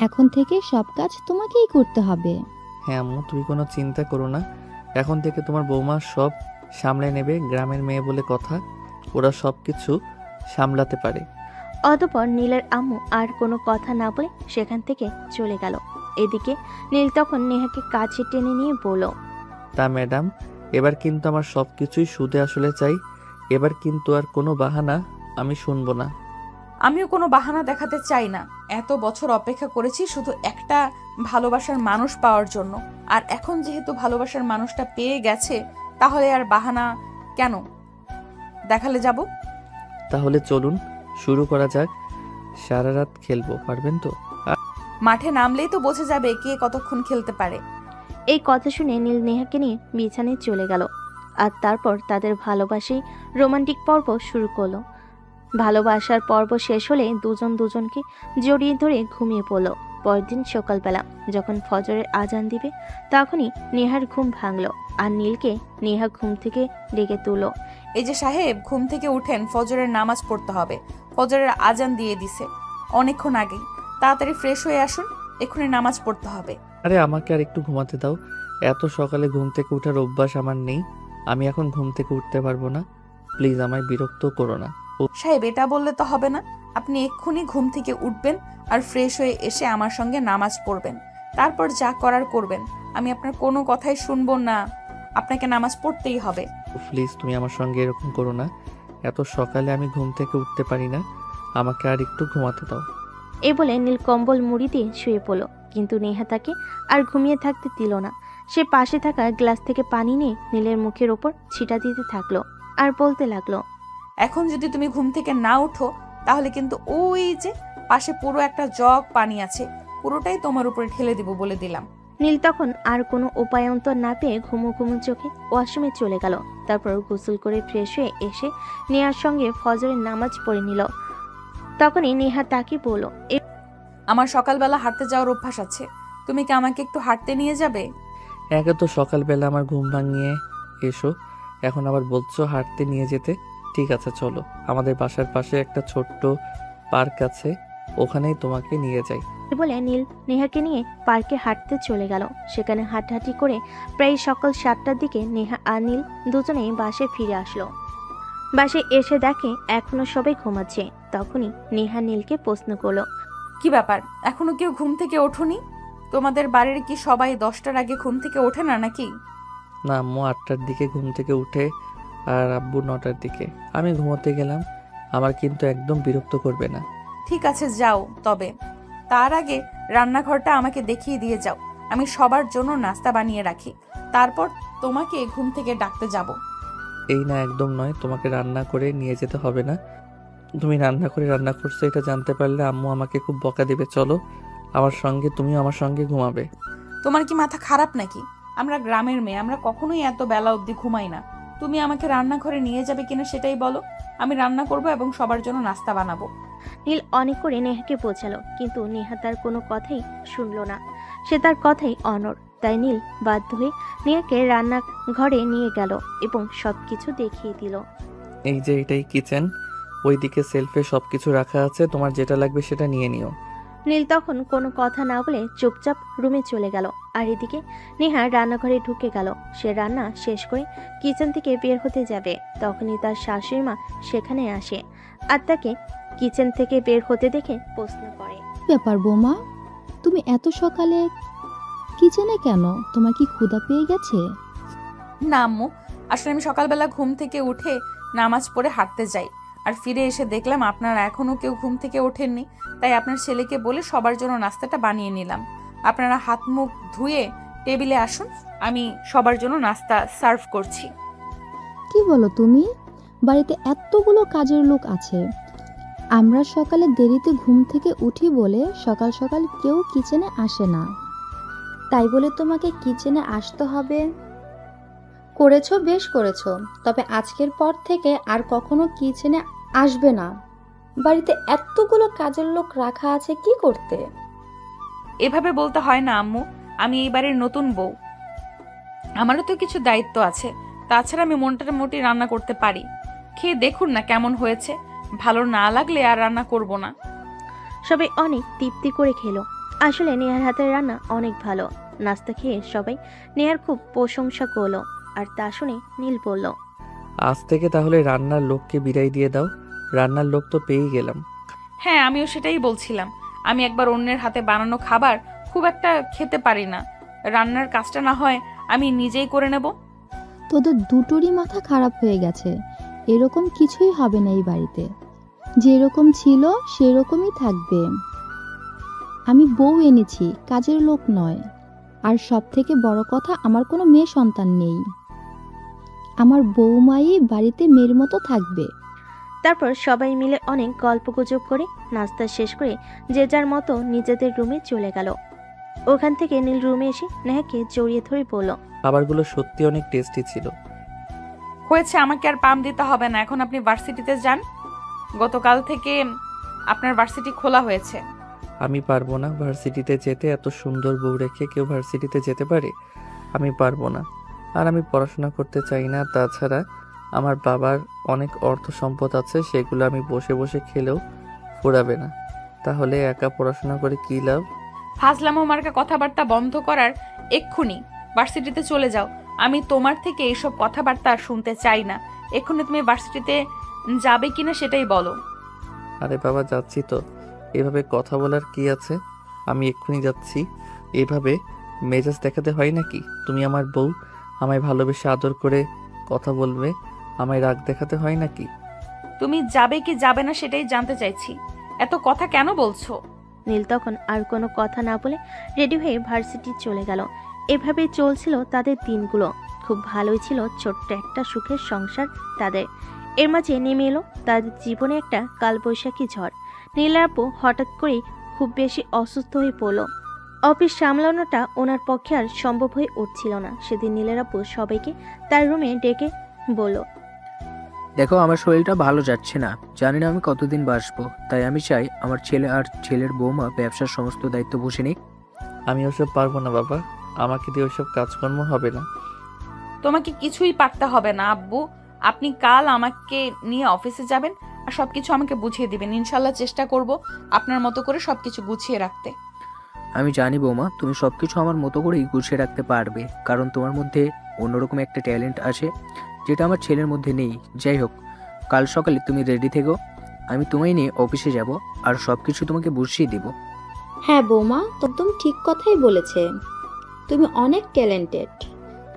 এখন থেকে সব কাজ তোমাকেই করতে হবে। হ্যাঁ আম্মু, তুমি কোনো চিন্তা করো না। এখন থেকে তোমার বৌমা সব সামলে নেবে। গ্রামের মেয়ে বলে কথা, ওরা সব কিছু সামলাতে পারে। অতঃপর নীলের আম্মু আর কোনো কথা না বলে সেখান থেকে চলে গেল। এদিকে নীল তখন নেহাকে কাছে টেনে নিয়ে বলল, তা ম্যাডাম, এবার কিন্তু আমার সব কিছুই সুদে আসলে চাই। এবার কিন্তু আর কোনো বাহানা আমি শুনবো না। আমিও কোনো বাহানা দেখাতে চাই না। এত বছর অপেক্ষা করেছি শুধু একটা ভালোবাসার মানুষ পাওয়ার জন্য, আর এখন যেহেতু ভালোবাসার মানুষটা পেয়ে গেছে, তাহলে আর বাহানা কেন দেখালে যাব? তাহলে চলুন শুরু করা যাক। সারা রাত খেলবো, পারবেন তো? মাঠে নামলেই তো বোঝা যাবে কে কতক্ষণ খেলতে পারে। এই কথা শুনে নীল নেহাকে নিয়ে বিছানায় চলে গেল। আর তারপর তাদের ভালোবাসি রোমান্টিক পর্ব শুরু করলো। ভালোবাসার পর্ব শেষ হলে দুজন দুজনকে জড়িয়ে ধরে ঘুমিয়ে পড়ল। পরদিন সকালবেলা যখন ফজরের আজান দিবে, তখনই নেহার ঘুম ভাঙলো আর নীলকে নেহা ঘুম থেকে ডেকে তুলল। এই যে সাহেব, ঘুম থেকে উঠেন, ফজরের নামাজ পড়তে হবে। ফজরের আজান দিয়ে দিছে অনেকক্ষণ আগেই, তাড়াতাড়ি ফ্রেশ হয়ে আসুন, এক্ষুনি নামাজ পড়তে হবে। আরে আমাকে আর একটু ঘুমাতে দাও। এত সকালে ঘুম থেকে ওঠার অভ্যাস আমার নেই। আমি এখন ঘুম থেকে উঠতে পারবো না। প্লিজ আমায় বিরক্ত করো না। সাহেব, এটা বললে তো হবে না। আপনি এক্ষুনি ঘুম থেকে উঠবেন আর ফ্রেশ হয়ে এসে আমার সঙ্গে নামাজ পড়বেন, তারপর যা করার করবেন। আমি আপনার কোনো কথাই শুনবো না, আপনাকে নামাজ পড়তেই হবে। প্লিজ তুমি আমার সঙ্গে এরকম করো না। এত সকালে আমি ঘুম থেকে উঠতে পারি না। আমাকে আর একটু ঘুমাতে দাও। এ বলে নীল কম্বল মুড়ি দিয়ে শুয়ে পড়ল, কিন্তু নেহা তাকে আর ঘুমিয়ে থাকতে দিল না। সে পাশে থাকা গ্লাস থেকে পানি নিয়ে নীলের মুখের ওপর ছিটা দিতে থাকলো আর বলতে লাগলো, এখন যদি তুমি ঘুম থেকে না উঠো, তাহলে কিন্তু ওই যে পাশে পুরো একটা জগ পানি আছে, পুরোটাই তোমার উপরে ঢেলে দিব বলে দিলাম। নীল তখন আর কোনো উপায়ন্তর না পেয়ে ঘুমো ঘুমো চোখে ওয়াশরুমে চলে গেল। তারপর গোসল করে ফ্রেশ হয়ে এসে নেহার সঙ্গে ফজরের নামাজ পড়ে নিল। তখনই নেহা তাকে বলল, আমার সকালবেলা হাঁটতে যাওয়ার অভ্যাস আছে, তুমি কি আমাকে একটু হাঁটতে নিয়ে যাবে? একে তো সকালবেলা আমার ঘুম ভাঙিয়ে এসো, এখন আবার বলছো হাঁটতে নিয়ে যেতে। ঠিক আছে চলো, আমাদের বাসার পাশে একটা ছোট্ট পার্ক আছে, ওখানেই তোমাকে নিয়ে যাই। বলে নীল নেহাকে নিয়ে পার্কে হাঁটতে চলে গেল। সেখানে হাঁটাহাঁটি করে প্রায় সকাল 7টার দিকে নেহা আর নীল দুজনেই বাসে ফিরে আসলো। বাসে এসে দেখে এখনো সবাই ঘুমাচ্ছে। তখনই নেহা নীলকে প্রশ্ন করলো, কি ব্যাপার, এখনো কেউ ঘুম থেকে ওঠোনি? তোমাদের বাড়ির কি সবাই 10টার আগে ঘুম থেকে ওঠে না নাকি? না, আম্মু 8টার দিকে ঘুম থেকে উঠে আর আব্বু 9টার দিকে। আমি ঘুমোতে গেলাম। আমার কিন্তু একদম বিরক্ত করবে না। ঠিক আছে যাও, তবে তার আগে রান্নাঘরটা আমাকে দেখিয়ে দিয়ে যাও। আমি সবার জন্য নাস্তা বানিয়ে রাখি, তারপর তোমাকে ঘুম থেকে ডাকতে যাব। এই না, একদম নয়, তোমাকে রান্না করে নিয়ে যেতে হবে না। তুমি রান্না করছো এটা জানতে পারলে আম্মু আমাকে খুব বকা দিবে। চলো আমার সঙ্গে, তুমিও আমার সঙ্গে ঘুমাবে। তোমার কি মাথা খারাপ নাকি? আমরা গ্রামের মেয়ে, আমরা কখনোই এত বেলা অবধি ঘুমাই না। তুমি আমাকে রান্নাঘরে নিয়ে যাবে কিনা সেটাই বলো, আমি রান্না করব এবং সবার জন্য নাস্তা বানাবো। নীল অনেক করে নেহাকে বোঝালো, কিন্তু নেহা তার কোনো কথাই শুনলো না। সে তার কথাই অনড়। তাই নীল বাধ্য হয়ে নেহাকে রান্নার ঘরে নিয়ে গেল এবং সবকিছু দেখিয়ে দিল। এই যে এটাই কিচেন, ওইদিকে সেলফে সব কিছু রাখা আছে, তোমার যেটা লাগবে সেটা নিয়ে নিও। নীল তখন কোনো কথা না বলে চুপচাপ রুমে চলে গেল। আর এদিকে নেহা রান্নাঘরে ঢুকে গেল। সে রান্না শেষ করে কিচেন থেকে বের হতে যাবে, তখনই তার শাশুড়ি মা সেখানে আসে আর তাকে কিচেন থেকে বের হতে দেখে প্রশ্ন করে, ব্যাপার বৌমা, তুমি এত সকালে কিচেনে কেন? তোমার কি ক্ষুধা পেয়ে গেছে? না আম্মু, আসলে আমি সকালবেলা ঘুম থেকে উঠে নামাজ পড়ে হাঁটতে যাই, আর ফিরে এসে দেখলাম আপনারা এখনও কেউ ঘুম থেকে ওঠেননি, তাই আপনার ছেলেকে বলে সবার জন্য নাস্তাটা বানিয়ে নিলাম। আপনারা হাত মুখ ধুয়ে টেবিলে আসুন, আমি সবার জন্য নাস্তা সার্ভ করছি। কি বলো তুমি? বাড়িতে এতগুলো কাজের লোক আছে, আমরা সকালে দেরিতে ঘুম থেকে উঠি বলে সকাল সকাল কেউ কিচেনে আসে না, তাই বলে তোমাকে কিচেনে আসতে হবে? করেছো, বেশ করেছো, তবে আজকের পর থেকে আর কখনো কিচেনে আসবে না। বাড়িতে এতগুলো কাজের লোক রাখা আছে কি করতে? এভাবে বলতে হয় না আম্মু, আমি এই বাড়ির নতুন বউ, আমারও তো কিছু দায়িত্ব আছে। তাছাড়া আমি মোটামুটি রান্না করতে পারি, খেয়ে দেখুন না কেমন হয়েছে, ভালো না লাগলে আর রান্না করব না। সবাই অনেক তৃপ্তি করে খেলো। আসলে নেহার হাতের রান্না অনেক ভালো। নাস্তা খেয়ে সবাই নেহার খুব প্রশংসা করলো। আর তা শুনে নীল বলল, আজ থেকে তাহলে রান্নার লোককে বিদায় দিয়ে দাও, রান্নার লোক তো পেয়েই গেলাম। হ্যাঁ, আমিও সেটাই বলছিলাম। আমি একবার অন্যের হাতে বানানো খাবার খুব একটা খেতে পারি না, রান্নার কাজটা না হয় আমি নিজেই করে নেব। তোদের দুটোরই মাথা খারাপ হয়ে গেছে, এরকম কিছুই হবে না এই বাড়িতে, যেরকম ছিল সেরকমই থাকবে। আমি বউ এনেছি, কাজের লোক নয়। আর সব থেকে বড় কথা, আমার কোনো মেয়ে সন্তান নেই, আমার বৌমাই বাড়িতে মেয়ের মতো থাকবে। তারপর সবাই মিলে অনেক গল্পগুজব করে নাস্তা শেষ করে যে যার মতো নিজেদের রুমে চলে গেল। ওখান থেকে নীল রুমে এসে নেহাকে জড়িয়ে ধরে বলল, খাবারগুলো সত্যি অনেক টেস্টি ছিল। হয়েছে, আমাকে আর পাম দিতে হবে না, এখন আপনি ভার্সিটিতে যান। গতকাল থেকে আপনার ভার্সিটি খোলা হয়েছে। আমি পারবো না ভার্সিটিতে যেতে, এত সুন্দর বউ রেখে কেউ ভার্সিটিতে যেতে পারে? আমি পারবো না, আর আমি পড়াশোনা করতে চাই না। তাছাড়া আমার বাবার অনেক অর্থ সম্পদ আছে, সেগুলো আমি বসে বসে খেলেও ফুরাবে না। তাহলে একা পড়াশোনা করে কী লাভ? ফাজলামো মার্কা কথাবার্তা বন্ধ করার এক্ষুনি ভার্সিটিতে চলে যাও। আমি তোমার থেকে এইসব কথাবার্তা আর শুনতে চাই না। এক্ষুনি তুমি ভার্সিটিতে যাবে কিনা সেটাই বলো। আরে বাবা, যাচ্ছি তো, এভাবে কথা বলার কি আছে? আমি এক্ষুনি যাচ্ছি। এভাবে মেজাজ দেখাতে হয় নাকি? তুমি আমার বউ, আমায় ভালোবেসে আদর করে কথা বলবে, আমায় রাগ দেখাতে হয় নাকি? তুমি যাবে কি যাবে না সেটাই জানতে চাইছি, এত কথা কেন বলছো? নীল তখন আর কোনো কথা না বলে রেডি হয়ে ভার্সিটি চলে গেল। এভাবেই চলছিল তাদের দিনগুলো। খুব ভালোই ছিল ছোট্ট একটা সুখের সংসার তাদের। এর মাঝে নেমে এলো তাদের জীবনে একটা কালবৈশাখী ঝড়। নীলের আপু হঠাৎ করেই খুব বেশি অসুস্থ হয়ে পড়ল। অফিস সামলানোটা ওনার পক্ষে আর সম্ভব হয়ে উঠছিল না। সেদিন নীলের আপু সবাইকে তার রুমে ডেকে বলল, দেখো, আমার শরীরটা ভালো যাচ্ছে না, জানি না আমি কতদিন বাঁচবো, তাই আমি চাই আমার ছেলে আর ছেলের বৌমা ব্যবসার সমস্ত দায়িত্ব বসে নিক। আমি ওসব পারবো না বাবা, আমাকে দিয়ে ওইসব কাজকর্ম হবে না। তোমাকে কিছুই পারতে হবে না আব্বু, আপনি কাল আমাকে নিয়ে অফিসে যাবেন আর সবকিছু আমাকে বুঝিয়ে দিবেন। ইনশাল্লাহ চেষ্টা করব আপনার মতো করে সবকিছু গুছিয়ে রাখতে। আমি জানি বৌমা, তুমি সবকিছু আমার মতো করেই গুছিয়ে রাখতে পারবে, কারণ তোমার মধ্যে অন্যরকম একটা ট্যালেন্ট আছে যেটা আমার ছেলের মধ্যে নেই। যাই হোক, কাল সকালে তুমি রেডি থেকো, আমি তোমায় নিয়ে অফিসে যাব আর সবকিছু তোমাকে বুঝিয়ে দেব। হ্যাঁ বৌমা, একদম ঠিক কথাই বলেছে, তুমি অনেক ট্যালেন্টেড,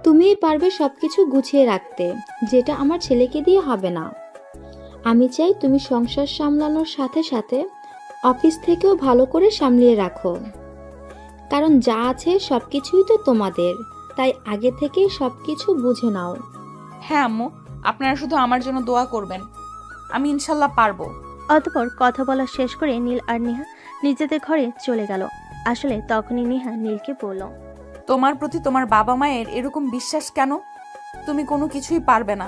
তুমিই পারবে সবকিছু গুছিয়ে রাখতে, যেটা আমার ছেলেকে দিয়ে হবে না। আমি চাই তুমি সংসার সামলানোর সাথে সাথে অফিস থেকেও ভালো করে সামলিয়ে রাখো, কারণ যা আছে সবকিছুই তো তোমাদের, তাই আগে থেকেই সবকিছু বুঝে নাও। হ্যাঁ আম্মু, আপনারা শুধু আমার জন্য দোয়া করবেন, আমি ইনশাল্লাহ পারবো। অতঃপর কথা বলা শেষ করে নীল আর নেহা নিজেদের ঘরে চলে গেল। আসলে তখনই নেহা নীলকে বলল, তোমার প্রতি তোমার বাবা মায়ের এরকম বিশ্বাস কেন? তুমি কোনো কিছুই পারবে না,